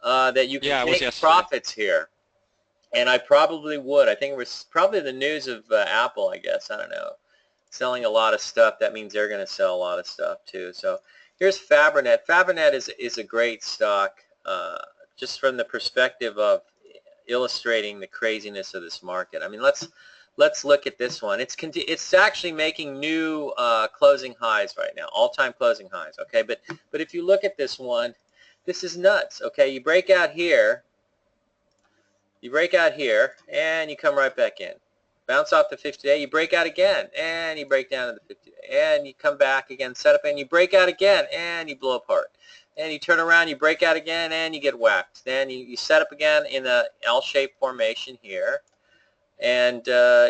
that you can Yeah, it was take yesterday. profits here. And I probably would. I think it was probably the news of Apple, I guess. I don't know. Selling a lot of stuff. That means they're going to sell a lot of stuff too. So here's Fabrinet. Fabrinet is a great stock just from the perspective of illustrating the craziness of this market. I mean, let's look at this one. It's actually making new closing highs right now, all-time closing highs. Okay, but if you look at this one, this is nuts. Okay, you break out here. You break out here, and you come right back in. Bounce off the 50-day, you break out again, and you break down to the 50-day, and you come back again, set up, and you break out again, and you blow apart. And you turn around, you break out again, and you get whacked. Then you set up again in the L-shaped formation here, and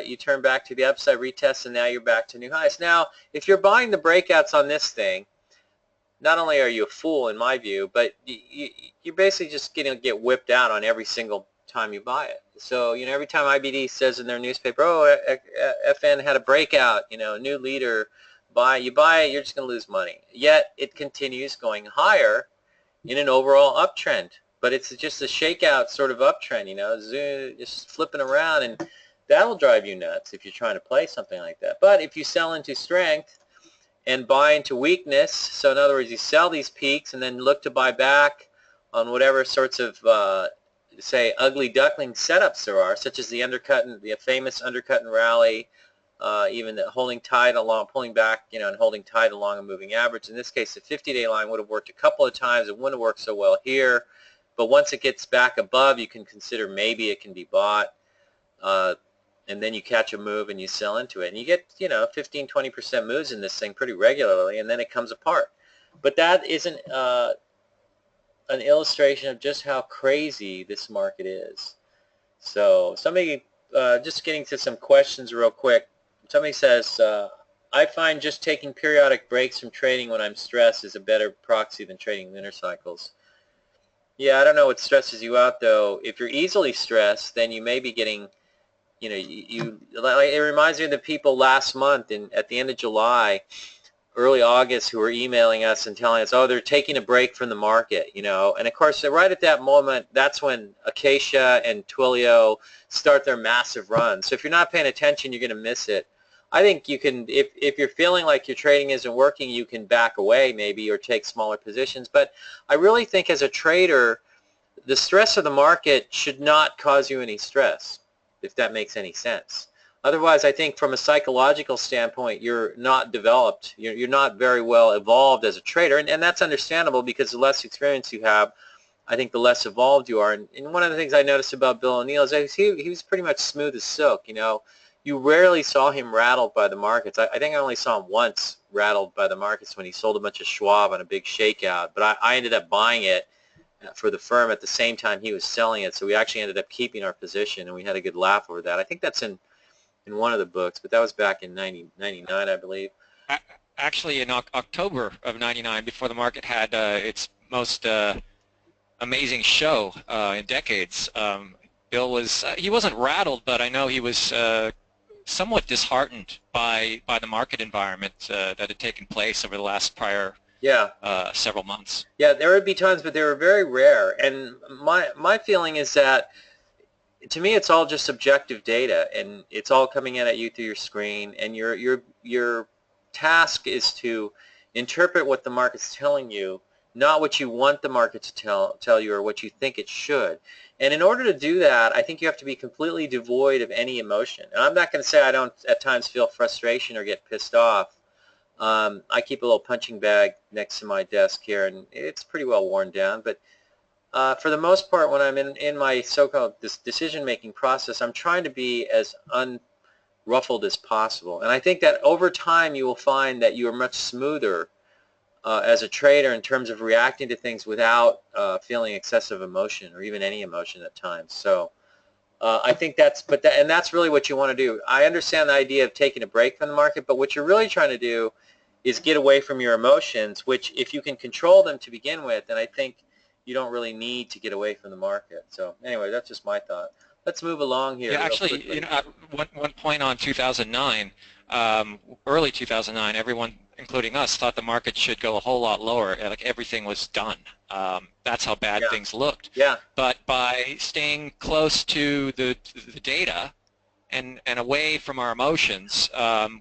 you turn back to the upside retest, and now you're back to new highs. Now, if you're buying the breakouts on this thing, not only are you a fool in my view, but you're basically just going to get whipped out on every single time you buy it. So, every time IBD says in their newspaper, oh, FN had a breakout, a new leader, you buy it, you're just going to lose money. Yet it continues going higher in an overall uptrend. But it's just a shakeout sort of uptrend, just flipping around, and that'll drive you nuts if you're trying to play something like that. But if you sell into strength and buy into weakness, so in other words, you sell these peaks and then look to buy back on whatever sorts of say ugly duckling setups there are, such as the famous undercut and rally, even the holding tight along, pulling back, and holding tight along a moving average. In this case, the 50-day line would have worked a couple of times. It wouldn't have worked so well here, but once it gets back above, you can consider maybe it can be bought, and then you catch a move and you sell into it, and you get 15-20% moves in this thing pretty regularly, and then it comes apart. But that isn't an illustration of just how crazy this market is. So somebody, just getting to some questions real quick. Somebody says, I find just taking periodic breaks from trading when I'm stressed is a better proxy than trading lunar cycles. Yeah, I don't know what stresses you out though. If you're easily stressed, then you may be getting, like, it reminds me of the people last month at the end of July, early August, who were emailing us and telling us, oh, they're taking a break from the market, and of course, right at that moment, that's when Acacia and Twilio start their massive run. So if you're not paying attention, you're going to miss it. I think you can, if you're feeling like your trading isn't working, you can back away maybe or take smaller positions. But I really think as a trader, the stress of the market should not cause you any stress, if that makes any sense. Otherwise, I think from a psychological standpoint, you're not developed. You're not very well evolved as a trader, and that's understandable because the less experience you have, I think the less evolved you are. And one of the things I noticed about Bill O'Neill is that he was pretty much smooth as silk. You rarely saw him rattled by the markets. I think I only saw him once rattled by the markets when he sold a bunch of Schwab on a big shakeout, but I ended up buying it for the firm at the same time he was selling it, so we actually ended up keeping our position, and we had a good laugh over that. I think that's in one of the books, but that was back in 1999, I believe. A- Actually, in October of '99, before the market had its most amazing show in decades, Bill was he wasn't rattled, but I know he was somewhat disheartened by the market environment that had taken place over the last prior Yeah. several months. Yeah, there would be times, but they were very rare. And my feeling is that, to me, it's all just subjective data, and it's all coming in at you through your screen, and your task is to interpret what the market's telling you, not what you want the market to tell you or what you think it should. And in order to do that, I think you have to be completely devoid of any emotion. And I'm not going to say I don't at times feel frustration or get pissed off. I keep a little punching bag next to my desk here, and it's pretty well worn down. But for the most part, when I'm in my so-called decision-making process, I'm trying to be as unruffled as possible. And I think that over time, you will find that you are much smoother as a trader in terms of reacting to things without feeling excessive emotion or even any emotion at times. So I think and that's really what you want to do. I understand the idea of taking a break from the market, but what you're really trying to do is get away from your emotions, which if you can control them to begin with, then I think you don't really need to get away from the market. So anyway, that's just my thought. Let's move along here Yeah, real actually, quickly. one point on 2009, early 2009, everyone, including us, thought the market should go a whole lot lower. Like everything was done. That's how bad Yeah. things looked. Yeah. But by staying close to the data and away from our emotions,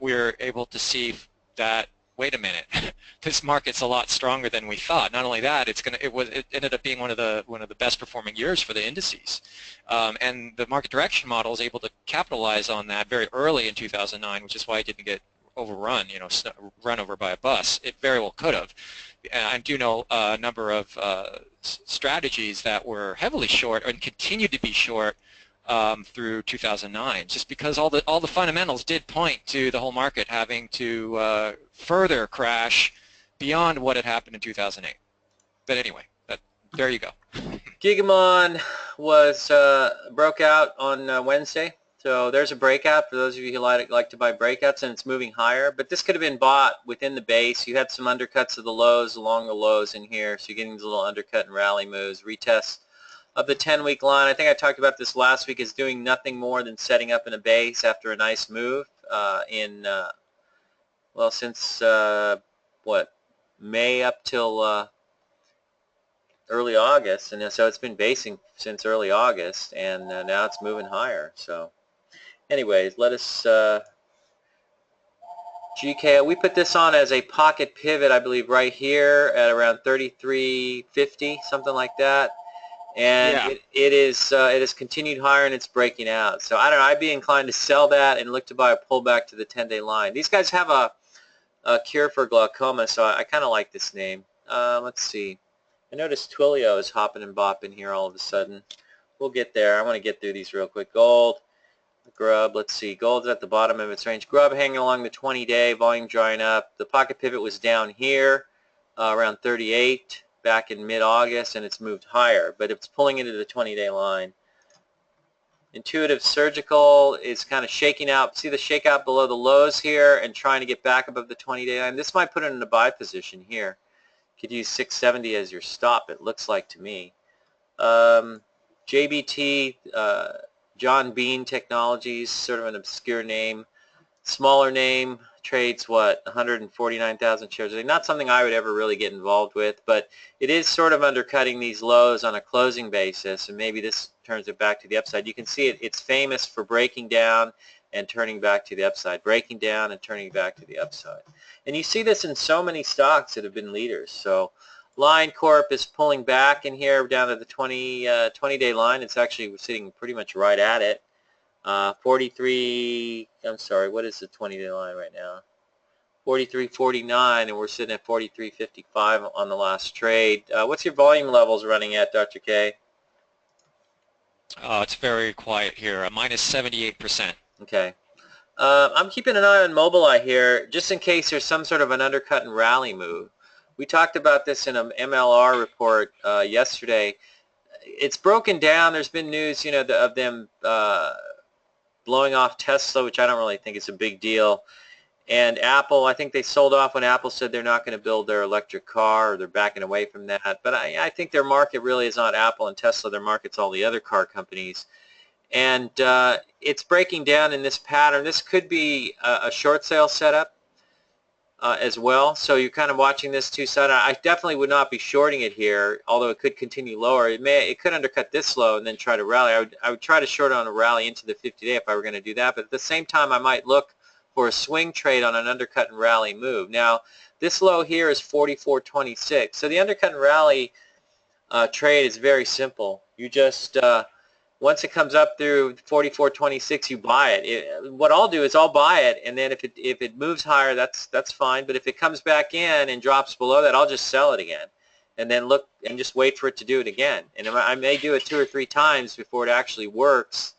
we're able to see that, wait a minute, this market's a lot stronger than we thought. Not only that, it ended up being one of the best performing years for the indices, and the market direction model is able to capitalize on that very early in 2009, which is why it didn't get overrun, run over by a bus. It very well could have. And I do know a number of strategies that were heavily short and continued to be short through 2009, just because all the fundamentals did point to the whole market having to further crash beyond what had happened in 2008. But anyway, there you go. Gigamon was broke out on Wednesday. So there's a breakout for those of you who like to buy breakouts, and it's moving higher. But this could have been bought within the base. You had some undercuts of the lows along the lows in here, so you're getting these little undercut and rally moves. Retest of the 10-week line. I think I talked about this last week, is doing nothing more than setting up in a base after a nice move since what, May up till early August, and so it's been basing since early August, and now it's moving higher. So anyways, let us GK, we put this on as a pocket pivot, I believe, right here at around 33.50, something like that. And Yeah. it has continued higher, and it's breaking out. So I don't know. I'd be inclined to sell that and look to buy a pullback to the 10-day line. These guys have a cure for glaucoma, so I kind of like this name. Let's see. I noticed Twilio is hopping and bopping here all of a sudden. We'll get there. I want to get through these real quick. Gold, Grub, let's see. Gold's at the bottom of its range. Grub hanging along the 20-day, volume drying up. The pocket pivot was down here around 38 back in mid-August, and it's moved higher, but it's pulling into the 20-day line. Intuitive Surgical is kind of shaking out. See the shakeout below the lows here and trying to get back above the 20-day line. This might put it in a buy position here. Could use 670 as your stop, it looks like to me. JBT, John Bean Technologies, sort of an obscure name. Smaller name, trades what, 149,000 shares. Not something I would ever really get involved with, but it is sort of undercutting these lows on a closing basis, and maybe this turns it back to the upside. You can see it's famous for breaking down and turning back to the upside, breaking down and turning back to the upside. And you see this in so many stocks that have been leaders. So Line Corp is pulling back in here down to the 20-day line. It's actually sitting pretty much right at it. 43, I'm sorry, what is the 20-day line right now? 43.49, and we're sitting at 43.55 on the last trade. What's your volume levels running at, Dr. K? It's very quiet here, minus 78%. Okay. I'm keeping an eye on Mobileye here, just in case there's some sort of an undercut and rally move. We talked about this in an MLR report yesterday. It's broken down. There's been news, you know, of them blowing off Tesla, which I don't really think is a big deal. And Apple, I think they sold off when Apple said they're not going to build their electric car, or they're backing away from that. But I think their market really is not Apple and Tesla. Their market's all the other car companies. And it's breaking down in this pattern. This could be a short sale setup as well. So you're kind of watching this two-sided. I definitely would not be shorting it here, although it could continue lower. It could undercut this low and then try to rally. I would try to short on a rally into the 50-day if I were going to do that. But at the same time, I might look for a swing trade on an undercut and rally move. Now, this low here is 44.26. So the undercut and rally trade is very simple. You just once it comes up through 44.26, you buy it. What I'll do is I'll buy it, and then if it moves higher, that's fine. But if it comes back in and drops below that, I'll just sell it again, and then look and just wait for it to do it again. And I may do it 2 or 3 times before it actually works,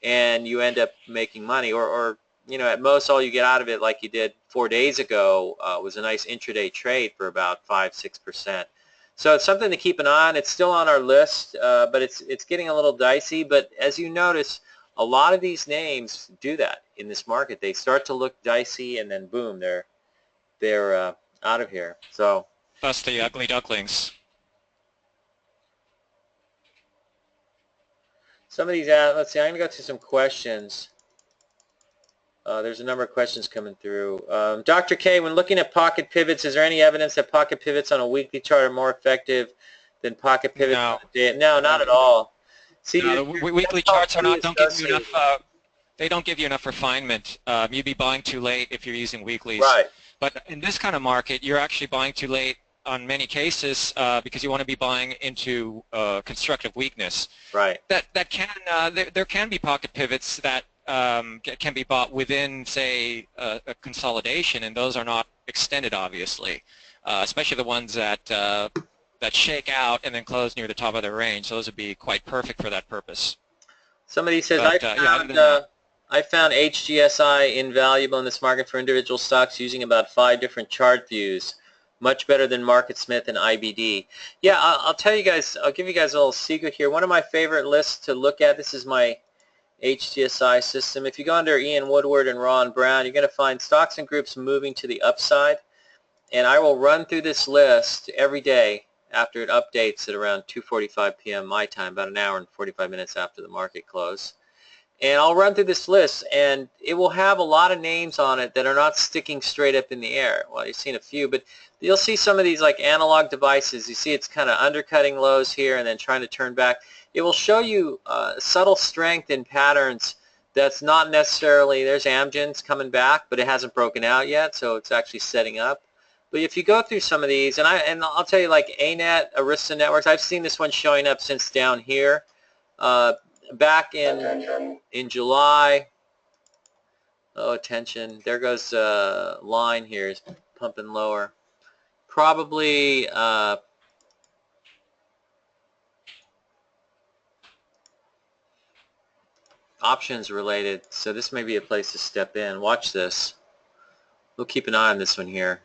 and you end up making money. Or you know, at most, all you get out of it, like you did 4 days ago, was a nice intraday trade for about 5-6%. So it's something to keep an eye on. It's still on our list, but it's getting a little dicey. But as you notice, a lot of these names do that in this market. They start to look dicey, and then boom, they're out of here. So Plus the ugly ducklings. some of these, let's see. I'm gonna go through some questions. There's a number of questions coming through. Dr. K, when looking at pocket pivots, is there any evidence that pocket pivots on a weekly chart are more effective than pocket pivots on a day? No, not at all. See, no, the weekly charts don't give you enough. They don't give you enough refinement. You'd be buying too late if you're using weeklies. Right. But in this kind of market, you're actually buying too late on many cases because you want to be buying into constructive weakness. Right. That can there can be pocket pivots that can be bought within, say, a consolidation, and those are not extended, obviously, especially the ones that shake out and then close near the top of their range. Those would be quite perfect for that purpose. Somebody says, But, I found HGSI invaluable in this market for individual stocks using about 5 different chart views. Much better than Market Smith and IBD. Yeah, I'll tell you guys, I'll give you guys a little secret here. One of my favorite lists to look at, this is my HGSI system. If you go under Ian Woodward and Ron Brown, you're going to find stocks and groups moving to the upside. And I will run through this list every day after it updates at around 2:45 p.m. my time, about an hour and 45 minutes after the market close. And I'll run through this list, and it will have a lot of names on it that are not sticking straight up in the air. Well, you've seen a few, but you'll see some of these like analog devices. You see it's kind of undercutting lows here and then trying to turn back. It will show you subtle strength in patterns that's not necessarily, there's Amgen's coming back, but it hasn't broken out yet, so it's actually setting up. But if you go through some of these, and I'll tell you, like ANET, Arista Networks, I've seen this one showing up since down here. Back in July, oh, attention, there goes line here, is pumping lower. Probably options related, so this may be a place to step in. Watch this. We'll keep an eye on this one here.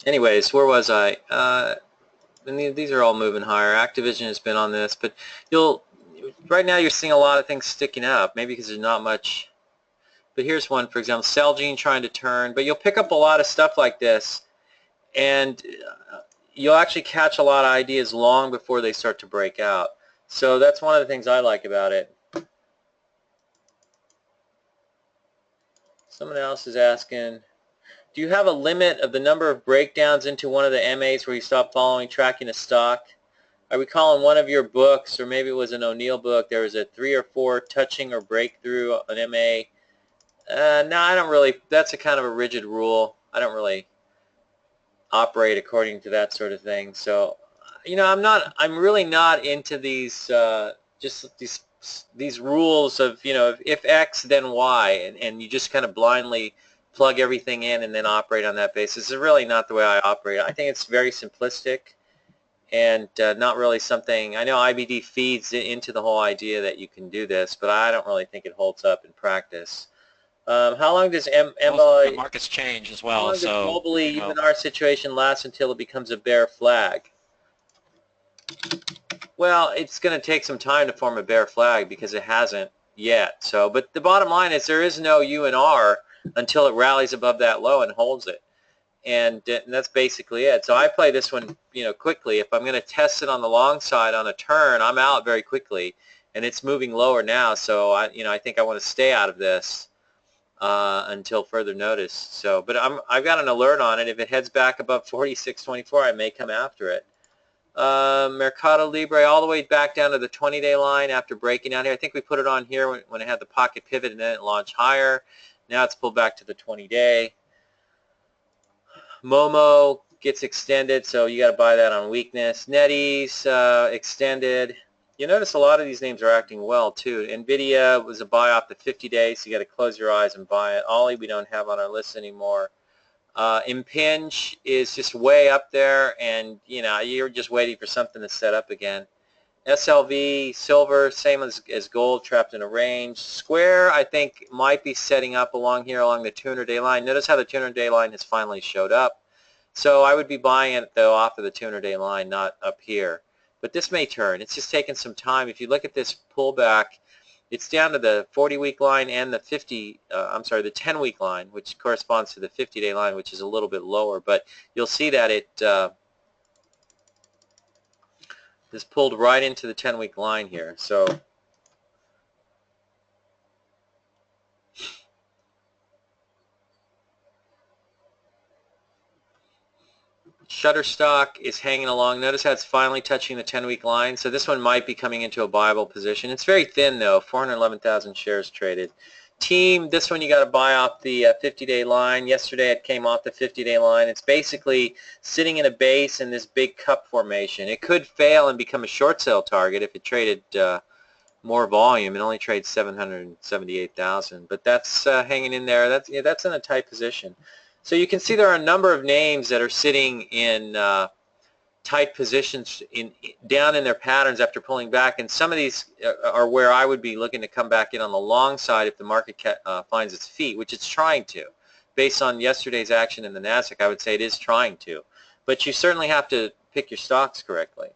Anyways, where was I? and these are all moving higher. Activision has been on this, but right now you're seeing a lot of things sticking up, maybe because there's not much. But here's one, for example, Celgene trying to turn. But you'll pick up a lot of stuff like this, and you'll actually catch a lot of ideas long before they start to break out. So that's one of the things I like about it. Someone else is asking, do you have a limit of the number of breakdowns into one of the MAs where you stop following, tracking a stock? I recall in one of your books, or maybe it was an O'Neill book, there was a 3 or 4 touching or breakthrough an MA. No, I don't really, that's a kind of a rigid rule. I don't really operate according to that sort of thing. So, I'm really not into these, just these rules of, if X, then Y, and you just kind of blindly plug everything in and then operate on that basis. It's really not the way I operate. I think it's very simplistic and not really something, I know IBD feeds into the whole idea that you can do this, but I don't really think it holds up in practice. How long does The markets change as how long well, does so globally, even our situation, last until it becomes a bear flag? Well, it's going to take some time to form a bear flag because it hasn't yet. So, but the bottom line is there is no UNR until it rallies above that low and holds it. And that's basically it. So I play this one, quickly. If I'm going to test it on the long side on a turn, I'm out very quickly, and it's moving lower now. So I think I want to stay out of this until further notice. So, but I've got an alert on it. If it heads back above 46.24, I may come after it. Mercado Libre all the way back down to the 20-day line after breaking out here. I think we put it on here when it had the pocket pivot and then it launched higher. Now it's pulled back to the 20-day. Momo gets extended, so you got to buy that on weakness. NetEase extended. You notice a lot of these names are acting well too. NVIDIA was a buy off the 50 days, so you got to close your eyes and buy it. Ollie we don't have on our list anymore. Impinj is just way up there, and you're just waiting for something to set up again. SLV, silver, same as gold, trapped in a range. Square, I think, might be setting up along here along the 200-day line. Notice how the 200-day line has finally showed up. So I would be buying it, though, off of the 200-day line, not up here. But this may turn. It's just taking some time. If you look at this pullback, it's down to the 40-week line and the 10-week line, which corresponds to the 50-day line, which is a little bit lower. But you'll see that it is pulled right into the 10-week line here. So Shutterstock is hanging along. Notice how it's finally touching the 10-week line. So this one might be coming into a buyable position. It's very thin, though. 411,000 shares traded. Team, this one you got to buy off the 50-day line. Yesterday it came off the 50-day line. It's basically sitting in a base in this big cup formation. It could fail and become a short sale target if it traded more volume. It only trades 778,000, but that's hanging in there. That's in a tight position. So you can see there are a number of names that are sitting in tight positions down in their patterns after pulling back, and some of these are where I would be looking to come back in on the long side if the market finds its feet, which it's trying to. Based on yesterday's action in the Nasdaq, I would say it is trying to. But you certainly have to pick your stocks correctly.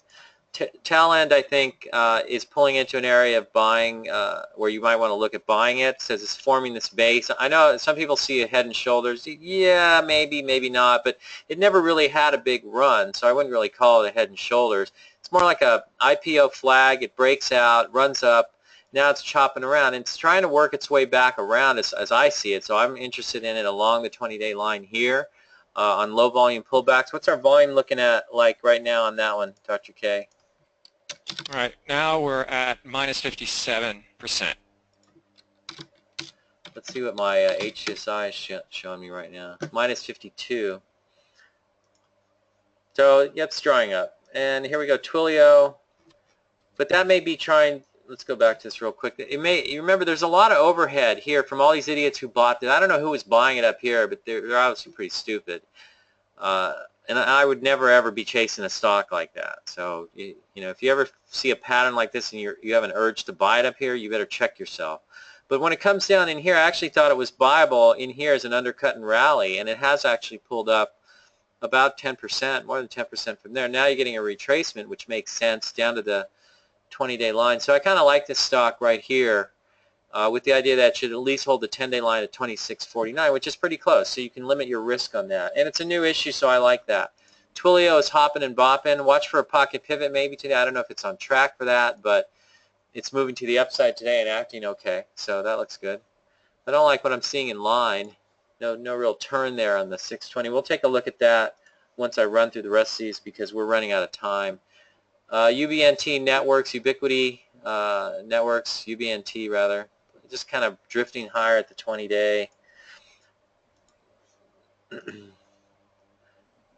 Talend, I think, is pulling into an area of buying where you might want to look at buying it. It says it's forming this base. I know some people see a head and shoulders. Yeah, maybe, maybe not, but it never really had a big run, so I wouldn't really call it a head and shoulders. It's more like a IPO flag. It breaks out, runs up. Now it's chopping around, and it's trying to work its way back around as I see it, so I'm interested in it along the 20-day line here on low volume pullbacks. What's our volume looking at like right now on that one, Dr. K? All right, now we're at minus 57%. Let's see what my HCSI is showing me right now. Minus 52. So, yep, it's drawing up. And here we go, Twilio. But that may be trying, let's go back to this real quick. You remember there's a lot of overhead here from all these idiots who bought it. I don't know who was buying it up here, but they're obviously pretty stupid. And I would never ever be chasing a stock like that. So if you ever see a pattern like this and you have an urge to buy it up here, you better check yourself. But when it comes down in here, I actually thought it was buyable in here as an undercut and rally, and it has actually pulled up about 10%, more than 10% from there. Now you're getting a retracement, which makes sense, down to the 20-day line. So I kind of like this stock right here, with the idea that it should at least hold the 10-day line at 26.49, which is pretty close. So you can limit your risk on that. And it's a new issue, so I like that. Twilio is hopping and bopping. Watch for a pocket pivot maybe today. I don't know if it's on track for that, but it's moving to the upside today and acting okay. So that looks good. I don't like what I'm seeing in line. No real turn there on the 620. We'll take a look at that once I run through the rest of these because we're running out of time. UBNT Networks, Ubiquity Networks, UBNT rather, just kind of drifting higher at the 20-day.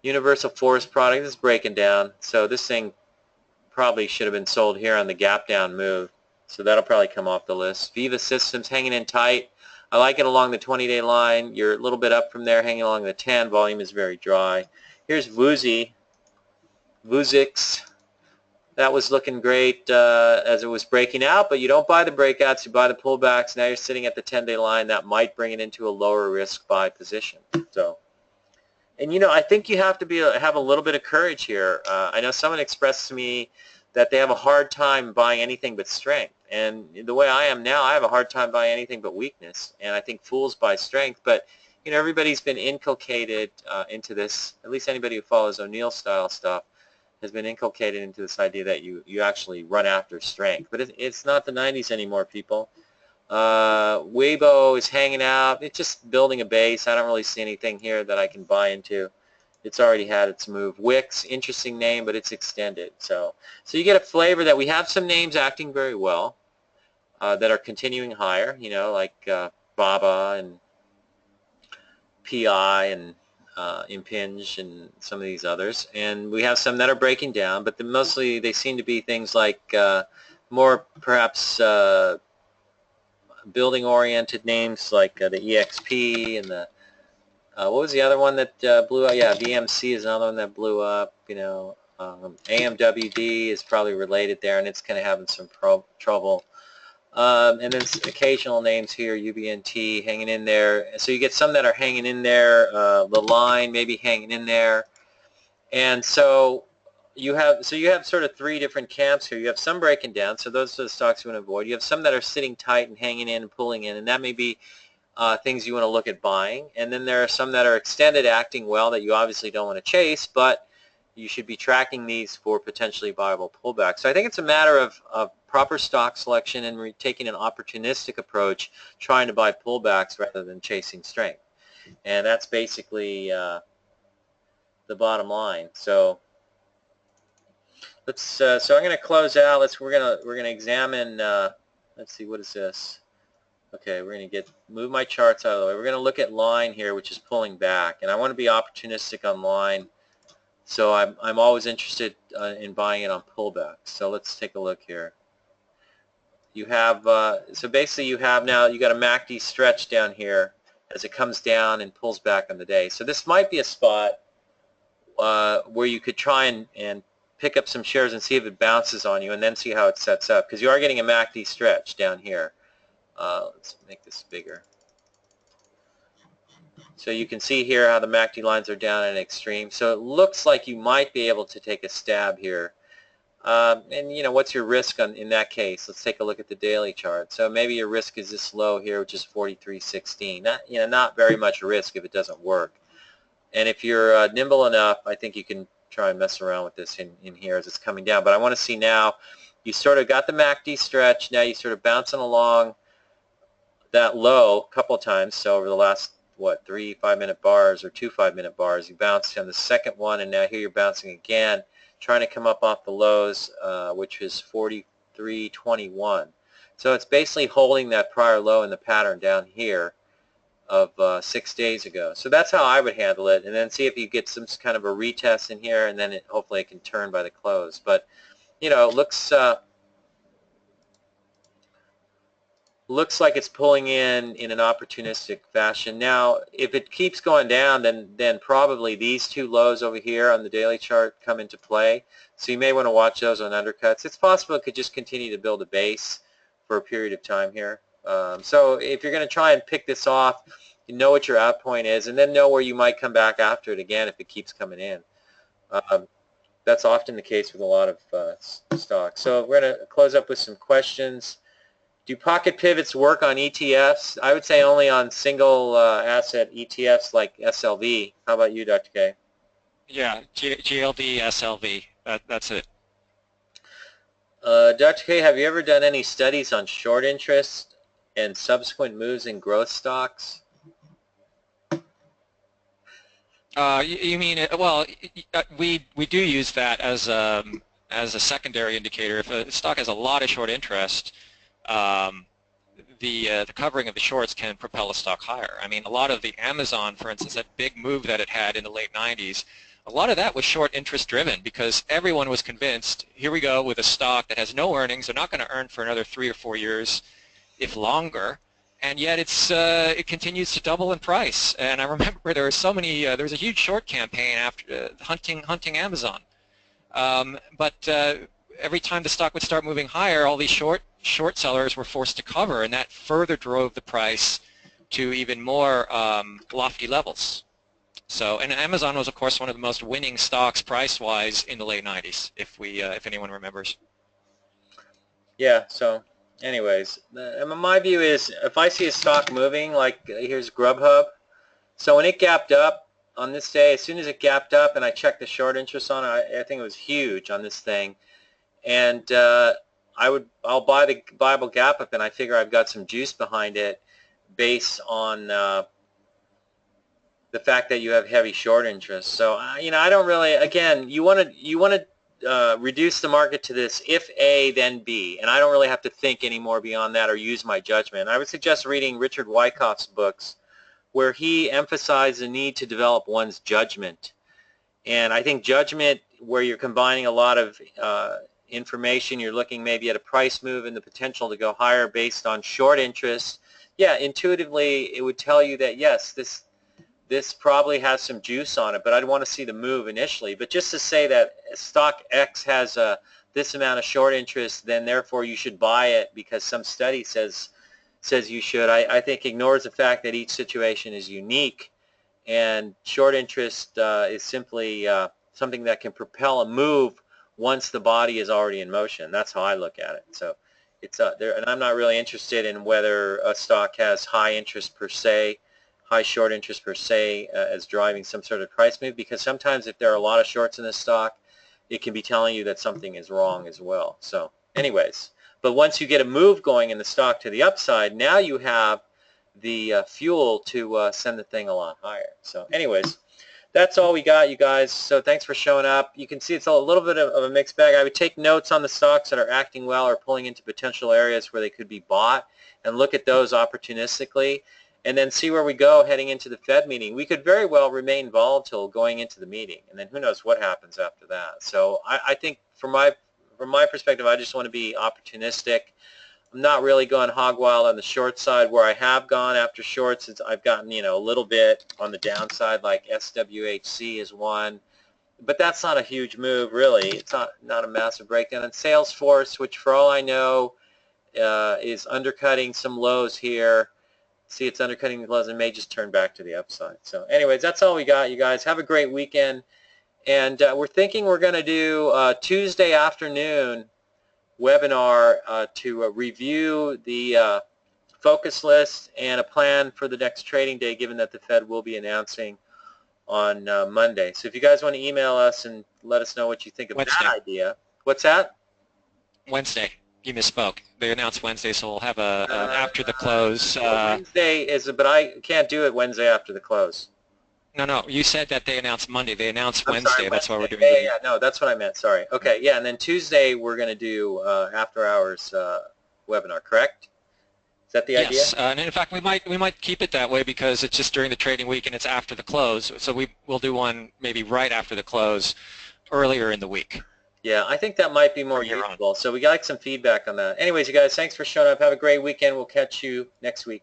Universal Forest Product is breaking down, so this thing probably should have been sold here on the gap down move, so that'll probably come off the list. Viva Systems hanging in tight. I like it along the 20-day line. You're a little bit up from there, hanging along the 10. Volume is very dry. Here's VoSI, Vuzix. That was looking great as it was breaking out, but you don't buy the breakouts, you buy the pullbacks. Now you're sitting at the 10-day line. That might bring it into a lower risk buy position. So, and I think you have to have a little bit of courage here. I know someone expressed to me that they have a hard time buying anything but strength. And the way I am now, I have a hard time buying anything but weakness. And I think fools buy strength. But everybody's been inculcated into this. At least anybody who follows O'Neill style stuff has been inculcated into this idea that you actually run after strength. But it's not the 90s anymore, people. Weibo is hanging out. It's just building a base. I don't really see anything here that I can buy into. It's already had its move. Wix, interesting name, but it's extended. So you get a flavor that we have some names acting very well that are continuing higher, like Baba and PI and Impinj and some of these others. And we have some that are breaking down, but mostly they seem to be things like more perhaps building-oriented names like the EXP and the what was the other one that blew up? Yeah, VMC is another one that blew up. AMWD is probably related there, and it's kind of having some trouble. And then occasional names here, UBNT hanging in there. So you get some that are hanging in there, the line maybe hanging in there. And so you have sort of three different camps here. You have some breaking down, so those are the stocks you want to avoid. You have some that are sitting tight and hanging in and pulling in, and that may be things you want to look at buying. And then there are some that are extended, acting well, that you obviously don't want to chase, but you should be tracking these for potentially viable pullbacks. So I think it's a matter of proper stock selection and taking an opportunistic approach, trying to buy pullbacks rather than chasing strength. And that's basically the bottom line. So let's. So I'm going to close out. We're gonna examine. Let's see, what is this? Okay, we're going to move my charts out of the way. We're going to look at line here, which is pulling back, and I want to be opportunistic on line. So I'm always interested in buying it on pullbacks. So let's take a look here. You have so basically you got a MACD stretch down here as it comes down and pulls back on the day. So this might be a spot where you could try and pick up some shares and see if it bounces on you, and then see how it sets up, because you are getting a MACD stretch down here. Let's make this bigger. So you can see here how the MACD lines are down at an extreme. So it looks like you might be able to take a stab here. And what's your risk in that case? Let's take a look at the daily chart. So maybe your risk is this low here, which is 43.16. Not very much risk if it doesn't work. And if you're nimble enough, I think you can try and mess around with this in here as it's coming down. But I want to see now, you sort of got the MACD stretch. Now you sort of bouncing along that low a couple of times. So over the last, 3 5-minute bars or 2 5-minute bars, you bounced on the second one, and now here you're bouncing again, trying to come up off the lows, which is 43.21. So it's basically holding that prior low in the pattern down here of 6 days ago. So that's how I would handle it, and then see if you get some kind of a retest in here, and then hopefully it can turn by the close. But it looks like it's pulling in an opportunistic fashion. Now, if it keeps going down, then probably these two lows over here on the daily chart come into play. So you may want to watch those on undercuts. It's possible it could just continue to build a base for a period of time here. So if you're going to try and pick this off, You know what your out point is, and then know where you might come back after it again if it keeps coming in. That's often the case with a lot of stocks. So we're going to close up with some questions. Do pocket pivots work on ETFs? I would say only on single asset ETFs like SLV. How about you, Dr. K? Yeah, GLD, SLV. That's it. Dr. K, have you ever done any studies on short interest and subsequent moves in growth stocks? You mean, well, we do use that as a secondary indicator. If a stock has a lot of short interest, the covering of the shorts can propel a stock higher. I mean, a lot of the Amazon, for instance, that big move that it had in the late 90s, a lot of that was short interest driven because everyone was convinced, here we go with a stock that has no earnings, they're not going to earn for another 3 or 4 years, if longer, and yet it continues to double in price. And I remember there were so many, there was a huge short campaign after hunting Amazon. But every time the stock would start moving higher, all these short sellers were forced to cover, and that further drove the price to even more lofty levels. So, and Amazon was, of course, one of the most winning stocks price-wise in the late 90s, if anyone remembers. Yeah, so anyways, my view is if I see a stock moving, like here's Grubhub, so when it gapped up on this day, as soon as it gapped up and I checked the short interest on it, I think it was huge on this thing, and I'll buy the Bible gap up, and I figure I've got some juice behind it based on the fact that you have heavy short interest. So I don't really. Again, you want to reduce the market to this: if A, then B, and I don't really have to think anymore beyond that or use my judgment. I would suggest reading Richard Wyckoff's books, where he emphasized the need to develop one's judgment. And I think judgment, where you're combining a lot of information, you're looking maybe at a price move and the potential to go higher based on short interest. Yeah, intuitively it would tell you that yes, this probably has some juice on it, but I'd want to see the move initially. But just to say that stock X has this amount of short interest, then therefore you should buy it because some study says you should, I think ignores the fact that each situation is unique, and short interest is simply something that can propel a move once the body is already in motion. That's how I look at it. So it's there, and I'm not really interested in whether a stock has high interest per se, high short interest per se as driving some sort of price move, because sometimes if there are a lot of shorts in the stock, it can be telling you that something is wrong as well. So anyways, but once you get a move going in the stock to the upside, now you have the fuel to send the thing a lot higher. So anyways, that's all we got, you guys. So thanks for showing up. You can see it's a little bit of a mixed bag. I would take notes on the stocks that are acting well or pulling into potential areas where they could be bought and look at those opportunistically, and then see where we go heading into the Fed meeting. We could very well remain volatile going into the meeting, and then who knows what happens after that. So I think from my perspective, I just want to be opportunistic. I'm not really going hog wild on the short side. Where I have gone after shorts, I've gotten a little bit on the downside, like SWHC is one, but that's not a huge move really. It's not a massive breakdown. And Salesforce, which for all I know is undercutting some lows here. See, it's undercutting the lows and may just turn back to the upside. So anyways, that's all we got, you guys. Have a great weekend. And we're thinking we're going to do Tuesday afternoon webinar to review the focus list and a plan for the next trading day, given that the Fed will be announcing on Monday. So if you guys want to email us and let us know what you think of Wednesday. that idea. What's that? Wednesday. You misspoke. They announced Wednesday, so we'll have a after the close. Wednesday is, but I can't do it Wednesday after the close. No. You said that they announced Monday. They announced I'm Wednesday. sorry, That's why we're doing. Yeah. No, that's what I meant. Sorry. Okay. Yeah, and then Tuesday we're going to do after hours webinar. Correct? Is that the idea? Yes, and in fact we might keep it that way because it's just during the trading week and it's after the close. So we'll do one maybe right after the close, earlier in the week. Yeah, I think that might be more useful. So we got some feedback on that. Anyways, you guys, thanks for showing up. Have a great weekend. We'll catch you next week.